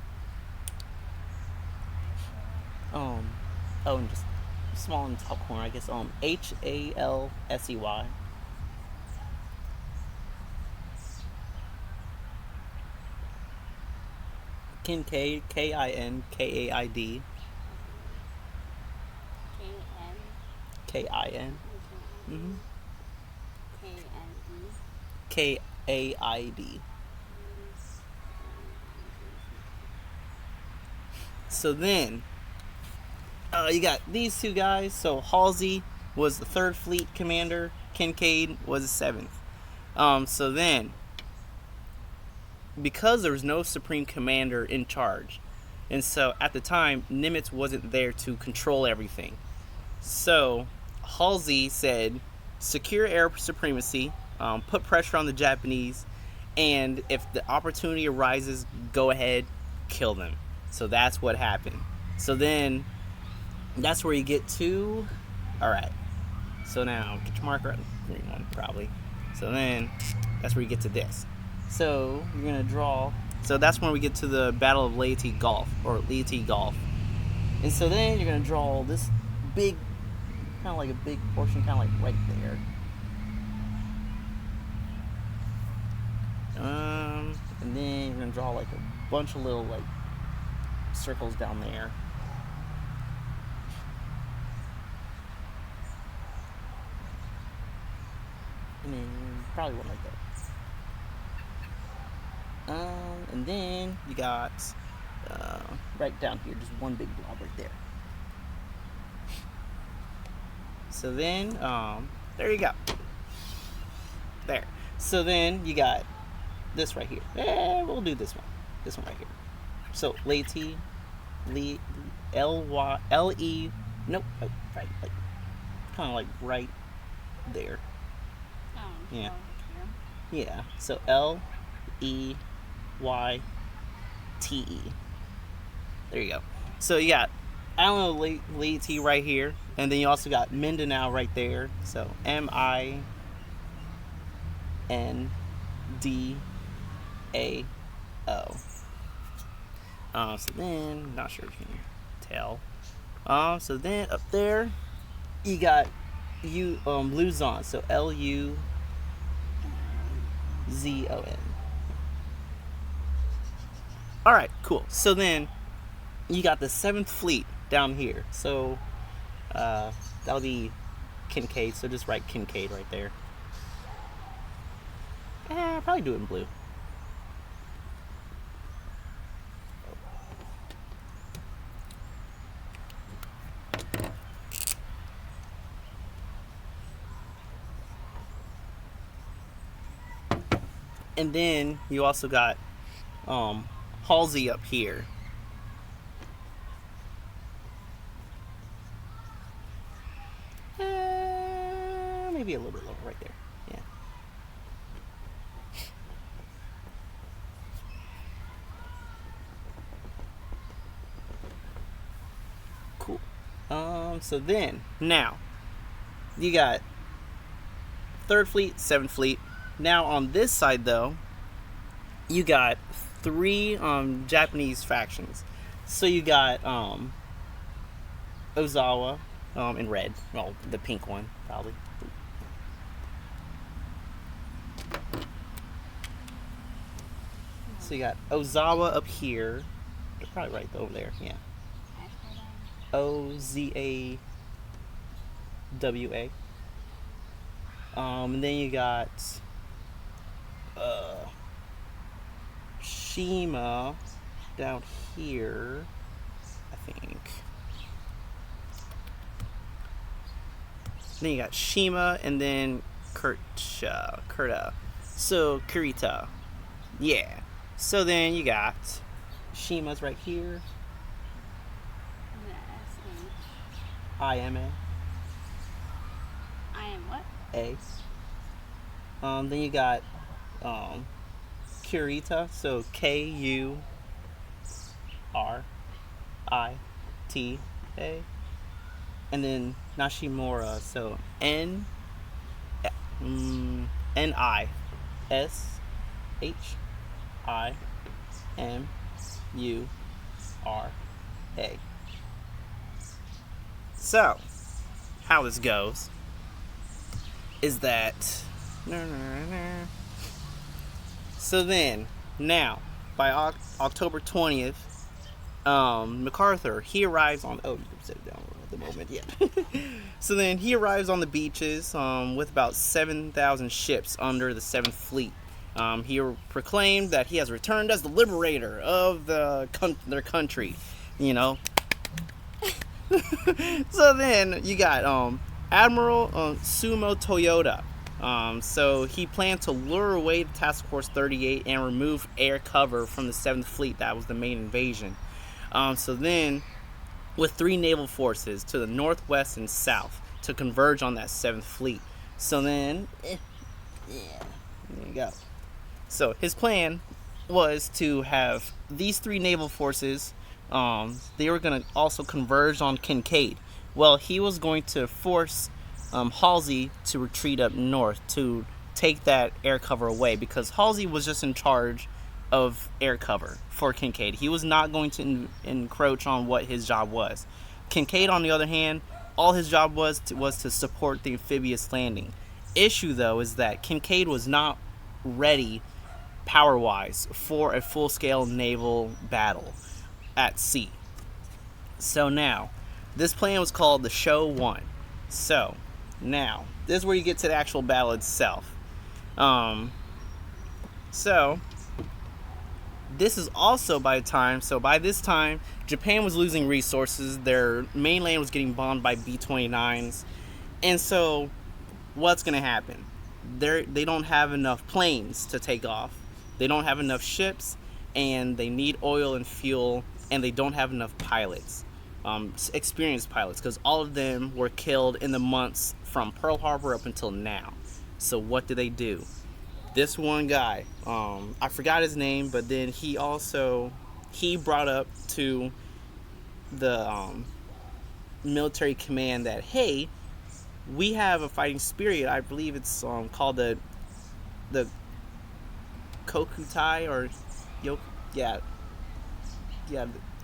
And just small in the top corner, I guess, Halsey. Kincaid, Kinkaid. K-I-N. Okay. Mm-hmm. K-N-E. K-A-I-D. So then, you got these two guys. So Halsey was the 3rd Fleet Commander. Kincaid was the 7th. So then, because there was no Supreme Commander in charge, and so at the time, Nimitz wasn't there to control everything. So Halsey said, secure air supremacy, put pressure on the Japanese, and if the opportunity arises, go ahead, kill them. So that's what happened. So then, that's where you get to, alright, so now, get your marker, green one, probably. So then, that's where you get to this. So, you're going to draw, so that's when we get to the Battle of Leyte Gulf, or Leyte Gulf. And so then, you're going to draw this big, kind of like a big portion, kind of like right there. And then you're going to draw like a bunch of little, like, circles down there. And then probably one like that. And then you got right down here, just one big blob right there. So then, there you go. There. So then you got this right here. We'll do this one. This one right here. So Leyte, L-E, nope, right, like, kind of like right there. Oh, Yeah. here. Yeah, so Leyte. There you go. So you got Leyte right here, and then you also got Mindanao right there. So Mindao. So then, not sure if you can tell. So then up there, you got Luzon. So Luzon. Alright, cool. So then, you got the 7th Fleet down here. So, that'll be Kincaid. So just write Kincaid right there. I'll probably do it in blue. And then you also got Halsey up here. Maybe a little bit lower right there. Yeah. Cool. So then, now, you got 3rd Fleet, 7th Fleet. Now on this side though, you got 3 Japanese factions. So you got Ozawa in red. Well, the pink one, probably. So you got Ozawa up here. They're probably right over there, yeah. Ozawa. And then you got Shima down here, I think. Then you got Shima and then Kurta. So Kurita. Yeah. So then you got Shima's right here. IMA. I am what? A. Then you got Kurita, so Kurita, and then Nishimura, so Nishimura. So, how this goes is that so then now by October 20th, MacArthur, he arrives on, oh, you can set it down a little bit the moment. Yeah. So then he arrives on the beaches with about 7,000 ships under the Seventh Fleet. He proclaimed that he has returned as the liberator of their country. You know. So then you got Admiral Sumo Toyota. So he planned to lure away the Task Force 38 and remove air cover from the 7th Fleet. That was the main invasion. So then, with 3 naval forces to the northwest and south to converge on that 7th Fleet. So then, there you go. So his plan was to have these 3 naval forces. They were going to also converge on Kinkaid. Well, he was going to force Halsey to retreat up north to take that air cover away, because Halsey was just in charge of air cover for Kinkaid. He was not going to encroach on what his job was. Kinkaid, on the other hand, all his job was to support the amphibious landing. Issue, though, is that Kinkaid was not ready power-wise for a full-scale naval battle at sea. So now, this plan was called the Show 1. So, now, this is where you get to the actual battle itself. This is also by this time, Japan was losing resources. Their mainland was getting bombed by B-29s. And so, what's going to happen? They don't have enough planes to take off. They don't have enough ships, and they need oil and fuel, and they don't have enough pilots, experienced pilots, because all of them were killed in the months from Pearl Harbor up until now. So what do? This one guy, I forgot his name, but then he brought up to the military command that, hey, we have a fighting spirit. I believe it's called the Kokutai or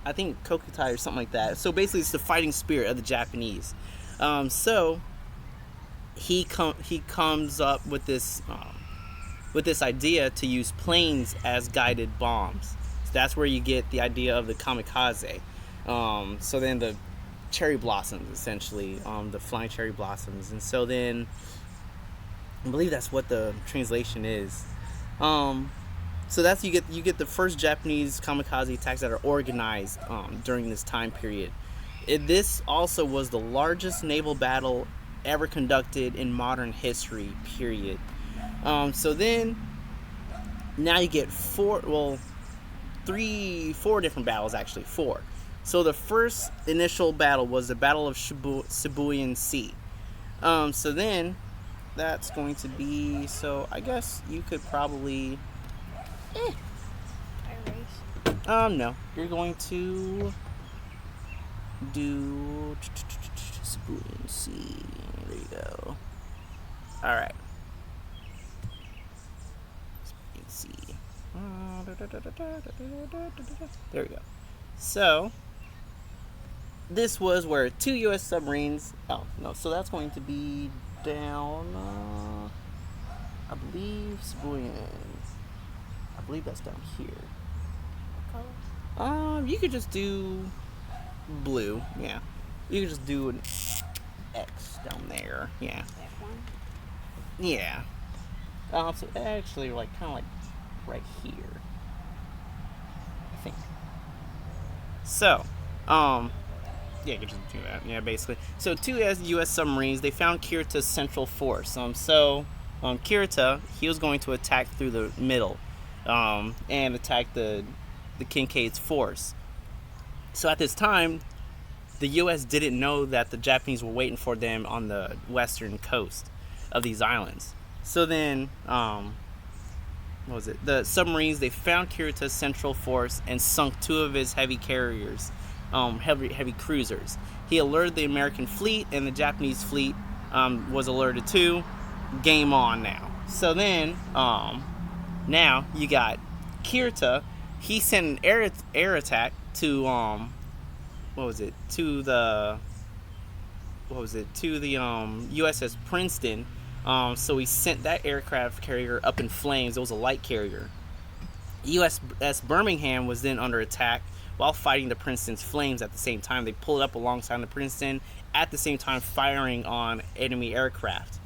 I think Kokutai or something like that. So basically, it's the fighting spirit of the Japanese. So he comes up with this idea to use planes as guided bombs. So that's where you get the idea of the kamikaze. So then the cherry blossoms, essentially, the flying cherry blossoms. And so then I believe that's what the translation is. So that's you get the first Japanese kamikaze attacks that are organized during this time period. This also was the largest naval battle ever conducted in modern history, period. So then now you get four different battles, actually 4. So the first initial battle was the Battle of Sibuyan Sea. So then that's going to be, so I guess you could probably no, you're going to do Sibuyan Sea. There you go. Alright. Sibuyan Sea. There we go. So this was where 2 U.S. submarines. Oh no, so that's going to be down. I believe Sibuyan. I believe that's down here. You could just do blue. Yeah, you could just do an X down there. Yeah. Yeah. So actually, kind of like right here, I think. So, yeah, you could just do that. Yeah, basically. So 2 U.S. submarines, they found Kirita's central force. Kirita, he was going to attack through the middle, and attack the Kinkaid's force. So at this time, the U.S. didn't know that the Japanese were waiting for them on the western coast of these islands. So then, the submarines, they found Kirita's central force and sunk 2 of his heavy carriers, heavy cruisers. He alerted the American fleet, and the Japanese fleet was alerted too. Game on now. So then, now you got Kirita. He sent an air attack to to the USS Princeton. So he sent that aircraft carrier up in flames. It was a light carrier. USS Birmingham was then under attack while fighting the Princeton's flames at the same time. They pulled up alongside the Princeton at the same time firing on enemy aircraft.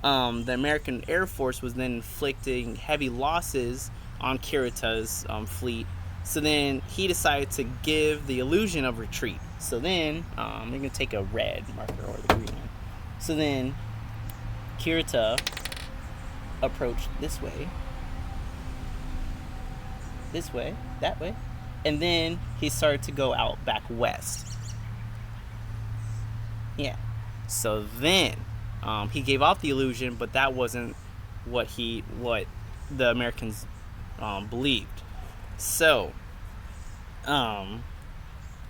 The American Air Force was then inflicting heavy losses on Kirita's fleet. So then he decided to give the illusion of retreat. So then, I'm going to take a red marker or the green one. So then, Kirita approached this way, that way, and then he started to go out back west. Yeah. So then, he gave off the illusion, but that wasn't what the Americans believed. So,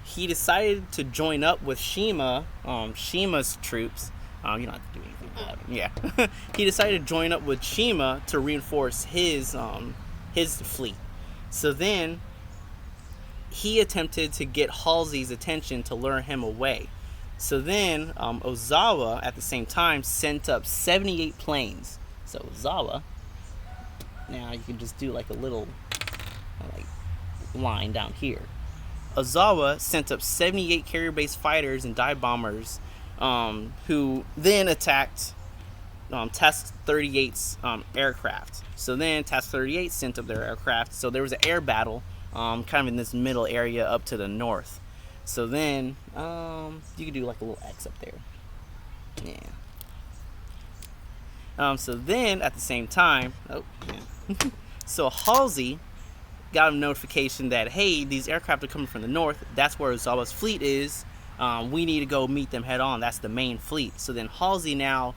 he decided to join up with Shima, Shima's troops. You don't have to do anything about him. Yeah. He decided to join up with Shima to reinforce his fleet. So then, he attempted to get Halsey's attention to lure him away. So then, Ozawa, at the same time, sent up 78 planes. So Ozawa, now you can just do like a little line down here. Ozawa sent up 78 carrier-based fighters and dive bombers, who then attacked Task 38's aircraft. So then Task 38 sent up their aircraft. So there was an air battle, kind of in this middle area up to the north. So then, you could do like a little X up there. Yeah. So then, at the same time, so Halsey got a notification that, hey, these aircraft are coming from the north. That's where Ozawa's fleet is. We need to go meet them head on. That's the main fleet. So then Halsey now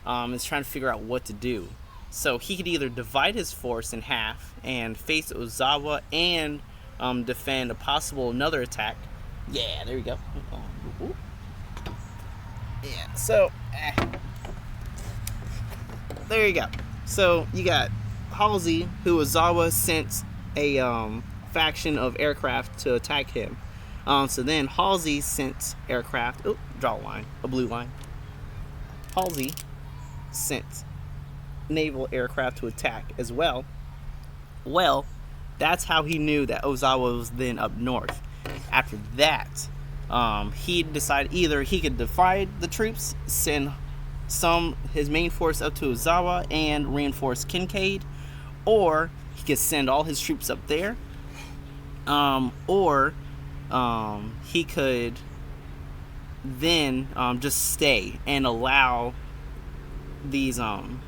is trying to figure out what to do. So he could either divide his force in half and face Ozawa and defend a possible another attack. Yeah, there you go. Yeah, so there you go. So you got Halsey, who Ozawa sent a faction of aircraft to attack him. So then Halsey sent aircraft. Oh, draw a line, a blue line. Halsey sent naval aircraft to attack as well. Well, that's how he knew that Ozawa was then up north. After that, he decided either he could divide the troops, send his main force up to Ozawa and reinforce Kinkaid, or he could send all his troops up there, or he could then just stay and allow these and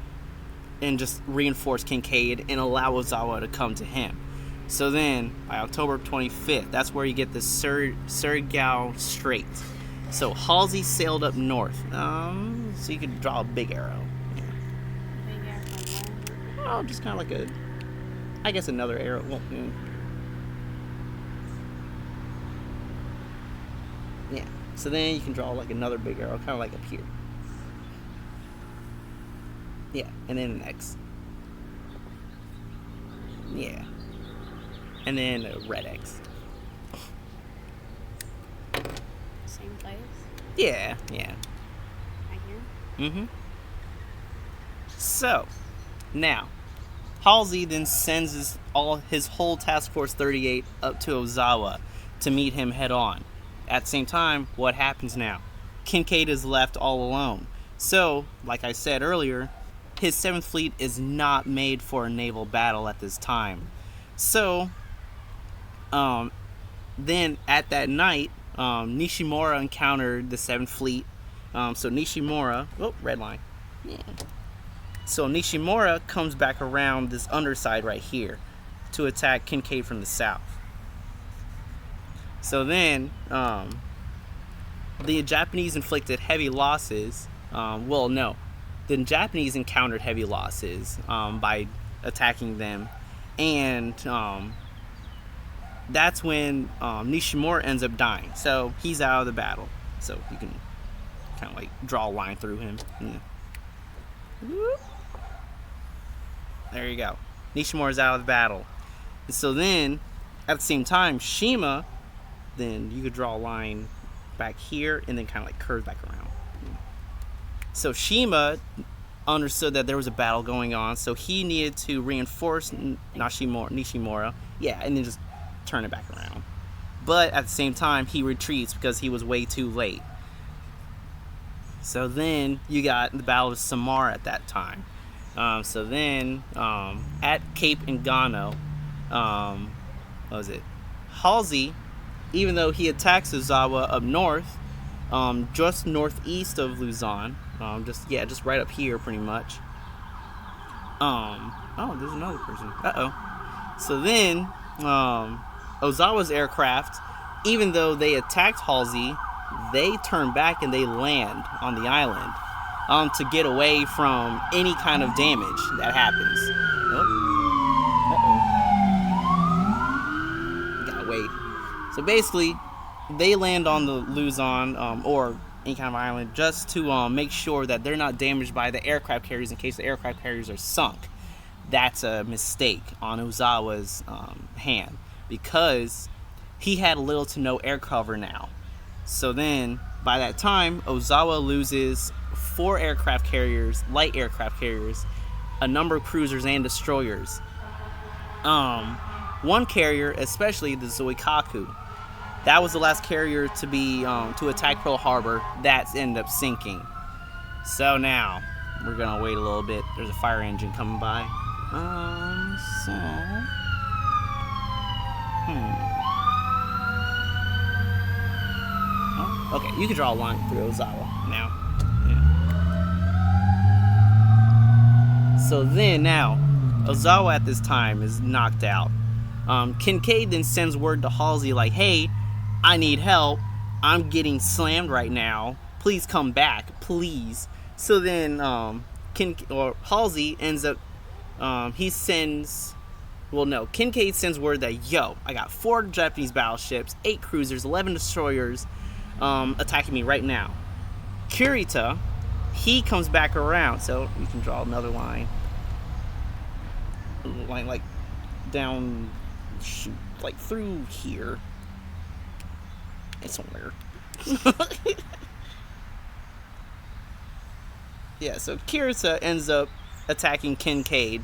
just reinforce Kinkaid and allow Ozawa to come to him. So then, by October 25th, that's where you get the Surigao Strait. So Halsey sailed up north. So you could draw a big arrow. Yeah. Big arrow from where? Oh, just kind of like I guess another arrow. Well, yeah. So then you can draw like another big arrow, kind of like up here. Yeah, and then an X. Yeah. And then a red X. Same place? Yeah. Right here? Mm-hmm. So, now, Halsey then sends his whole Task Force 38 up to Ozawa to meet him head on. At the same time, what happens now? Kinkaid is left all alone. So, like I said earlier, his 7th Fleet is not made for a naval battle at this time. So, then at that night, Nishimura encountered the 7th Fleet. So Nishimura, red line. Yeah. So Nishimura comes back around this underside right here to attack Kinkaid from the south. So then, the Japanese inflicted heavy losses. The Japanese encountered heavy losses by attacking them, and that's when Nishimura ends up dying. So he's out of the battle. So you can kind of like draw a line through him. Yeah. There you go. Nishimura's out of the battle. And so then, at the same time, Shima, then you could draw a line back here and then kind of like curve back around. So Shima understood that there was a battle going on, so he needed to reinforce Nishimura. Yeah, and then just turn it back around. but at the same time he retreats because he was way too late. So then you got the Battle of Samar at that time. So then at Cape Engano, what was it? Halsey, even though he attacks Ozawa up north, just northeast of Luzon, just right up here pretty much. Oh, there's another person. So then Ozawa's aircraft, even though they attacked Halsey, they turn back and they land on the island to get away from any kind of damage that happens. Gotta wait. So basically, they land on the Luzon or any kind of island just to make sure that they're not damaged by the aircraft carriers in case the aircraft carriers are sunk. That's a mistake on Ozawa's hand because he had little to no air cover now. So then, by that time, Ozawa loses 4 aircraft carriers, light aircraft carriers, a number of cruisers and destroyers. One carrier, especially the Zoikaku, that was the last carrier to be to attack Pearl Harbor. That's ended up sinking. So now we're gonna wait a little bit. There's a fire engine coming by. Oh, okay, you can draw a line through Ozawa now. Yeah. So then now, Ozawa at this time is knocked out. Kinkaid then sends word to Halsey like, "Hey, I need help. I'm getting slammed right now. Please come back, please." So then Halsey ends up Kinkaid sends word that, "Yo, I got 4 Japanese battleships, 8 cruisers, 11 destroyers attacking me right now." Kurita, he comes back around, so we can draw another line like down, like through here. It's somewhere. Yeah, so Kurita ends up attacking Kinkaid.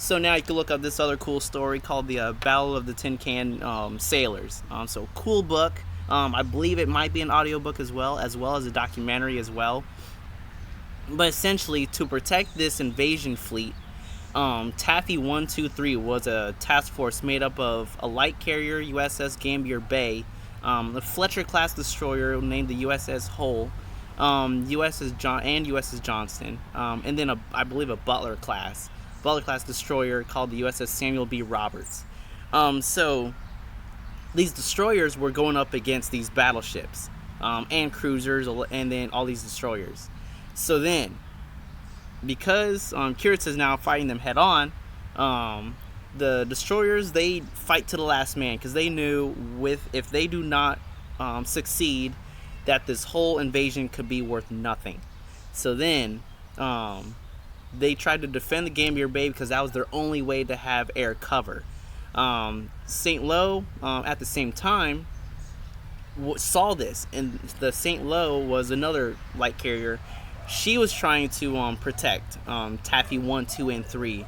So now you can look up this other cool story called the Battle of the Tin Can Sailors. So cool book. I believe it might be an audiobook as well as a documentary as well. But essentially, to protect this invasion fleet, Taffy 123 was a task force made up of a light carrier USS Gambier Bay, the Fletcher class destroyer named the USS Hull, USS Johnston, and then I believe a Butler class destroyer called the USS Samuel B. Roberts. So these destroyers were going up against these battleships and cruisers, and then all these destroyers. So then, because Kurita is now fighting them head on, the destroyers, they fight to the last man because they knew if they do not succeed, that this whole invasion could be worth nothing. So then they tried to defend the Gambier Bay because that was their only way to have air cover. St. Lo at the same time saw this, and the St. Lo was another light carrier. She was trying to protect Taffy 1, 2, and 3,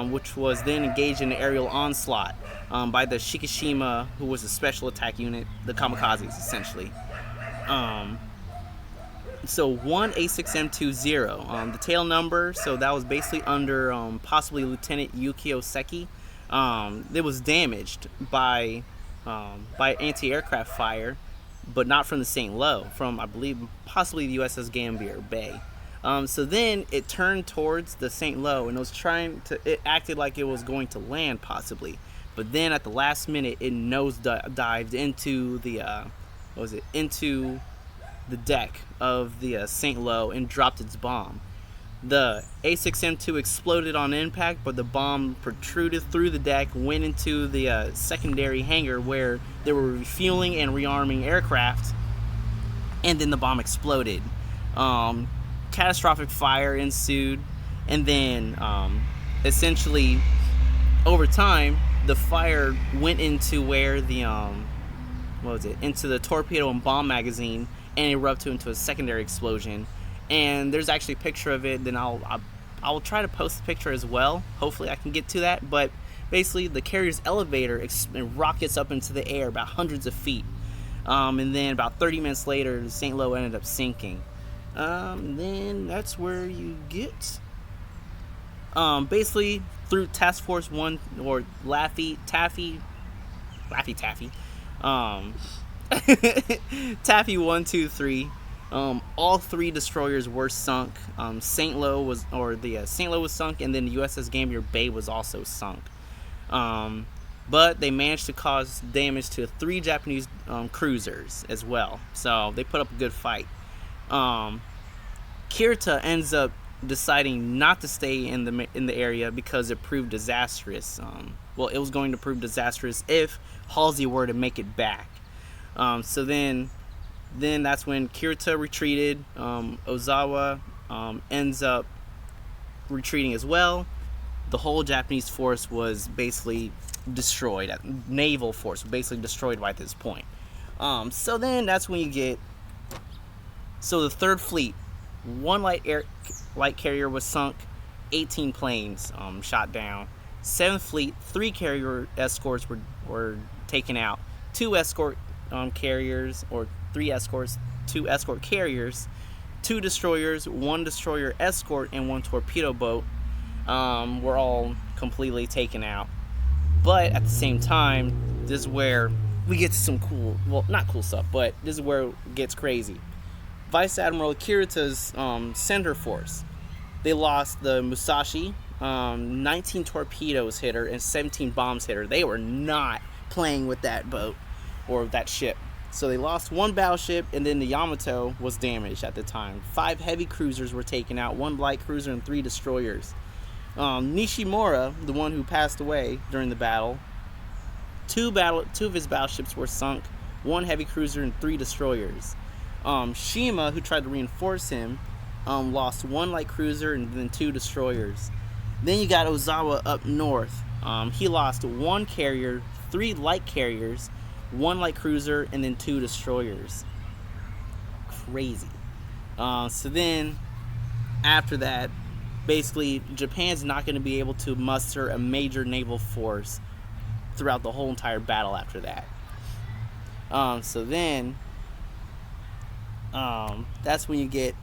which was then engaged in an aerial onslaught by the Shikishima, who was a special attack unit, the kamikazes essentially. So 1 A6M20, the tail number, so that was basically under possibly Lieutenant Yukio Seki. It was damaged by anti-aircraft fire, but not from the St. Lo, from I believe possibly the USS Gambier Bay. So then it turned towards the St. Lo and it acted like it was going to land possibly, but then at the last minute it nosedived into into the deck of the St. Lo and dropped its bomb. The A6M2 exploded on impact, but the bomb protruded through the deck, went into the secondary hangar where they were refueling and rearming aircraft, and then the bomb exploded. Catastrophic fire ensued, and then essentially over time the fire went into where the into the torpedo and bomb magazine and erupted into a secondary explosion. And there's actually a picture of it. Then I will try to post the picture as well. Hopefully I can get to that. But basically the carrier's elevator rockets up into the air about hundreds of feet. And then about 30 minutes later, the St. Lo ended up sinking. Then that's where you get basically through Task Force 1 or Laffy Taffy Taffy 1, 2, 3. All 3 destroyers were sunk. St. Lo was sunk, and then the USS Gambier Bay was also sunk. But they managed to cause damage to 3 Japanese cruisers as well. So they put up a good fight. Kirita ends up deciding not to stay in the area because it proved disastrous. It was going to prove disastrous if Halsey were to make it back. So then that's when Kirita retreated. Ozawa ends up retreating as well. The whole Japanese force was basically destroyed. Naval force basically destroyed by this point. So then that's when you get. So the Third Fleet, 1 light carrier was sunk, 18 planes shot down. 7th Fleet, 3 carrier escorts were taken out. 2 escort carriers, or 3 escorts, 2 escort carriers, 2 destroyers, 1 destroyer escort, and 1 torpedo boat were all completely taken out. But at the same time, this is where we get to some cool, not cool stuff, but this is where it gets crazy. Vice Admiral Kirita's center force, they lost the Musashi. 19 torpedoes hit her and 17 bombs hit her. They were not playing with that boat or that ship. So they lost 1 battleship, and then the Yamato was damaged at the time. 5 heavy cruisers were taken out, 1 light cruiser, and 3 destroyers. Nishimura, the one who passed away during the battle, 2 of his battleships were sunk, 1 heavy cruiser, and 3 destroyers. Shima, who tried to reinforce him, lost 1 light cruiser and then 2 destroyers. Then you got Ozawa up north. He lost 1 carrier, 3 light carriers, 1 light cruiser, and then 2 destroyers. Crazy. So then, after that, basically, Japan's not going to be able to muster a major naval force throughout the whole entire battle after that. So then, that's when you get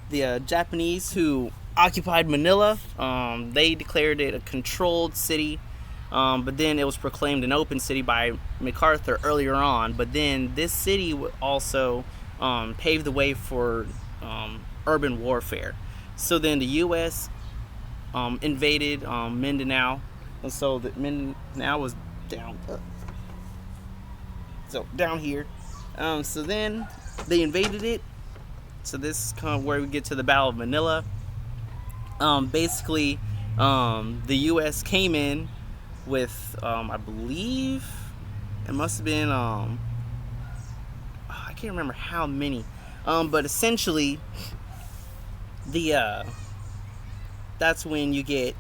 the Japanese who occupied Manila. They declared it a controlled city, but then it was proclaimed an open city by MacArthur earlier on. But then this city also paved the way for urban warfare. So then the U.S. Invaded Mindanao, and so that Mindanao was down here. So then they invaded it. So this is kind of where we get to the Battle of Manila. Basically, the U.S. came in with, I believe, it must have been, I can't remember how many, but essentially, that's when you get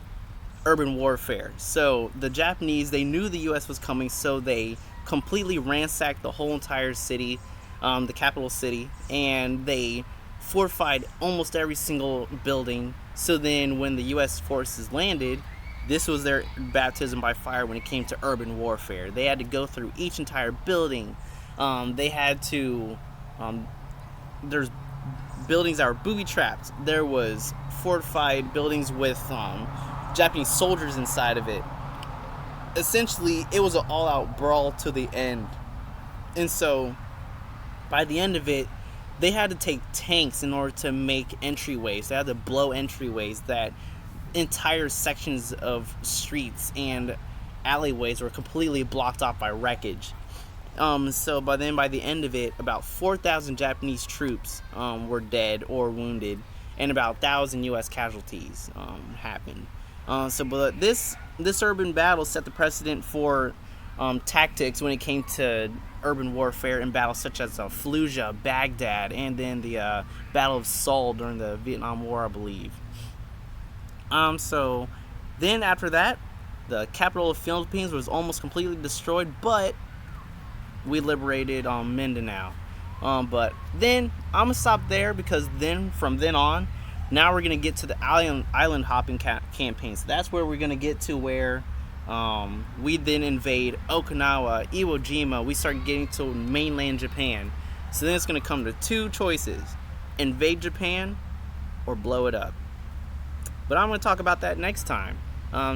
urban warfare. So the Japanese, they knew the U.S. was coming, so they completely ransacked the whole entire city, the capital city, and they fortified almost every single building. So then when the U.S. forces landed, this was their baptism by fire when it came to urban warfare. They had to go through each entire building. They had to, there's buildings that were booby-trapped. There was fortified buildings with Japanese soldiers inside of it. Essentially, it was an all-out brawl to the end. And so, by the end of it, they had to take tanks in order to make entryways. They had to blow entryways. That entire sections of streets and alleyways were completely blocked off by wreckage. So by the end of it, about 4,000 Japanese troops were dead or wounded, and about 1,000 U.S. casualties happened. But this urban battle set the precedent for tactics when it came to urban warfare in battles such as Fallujah, Baghdad, and then the Battle of Seoul during the Vietnam War, I believe. So then after that, the capital of the Philippines was almost completely destroyed, but we liberated Mindanao. But then I'm gonna stop there, because then from then on, now we're gonna get to the island hopping campaign. So that's where we're gonna get to where We then invade Okinawa, Iwo Jima. We start getting to mainland Japan. So then it's going to come to two choices: invade Japan or blow it up. But I'm going to talk about that next time.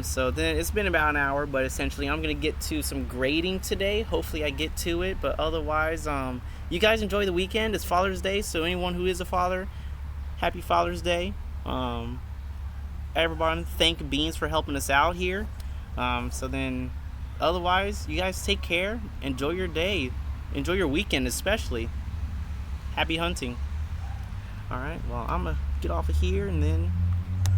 So then it's been about an hour, but essentially I'm going to get to some grading today. Hopefully I get to it, but otherwise, you guys enjoy the weekend. It's Father's Day, so anyone who is a father, happy Father's Day. Everyone, thank Beans for helping us out here. So then, otherwise, you guys take care. Enjoy your day. Enjoy your weekend, especially. Happy hunting. Alright, well, I'm going to get off of here and then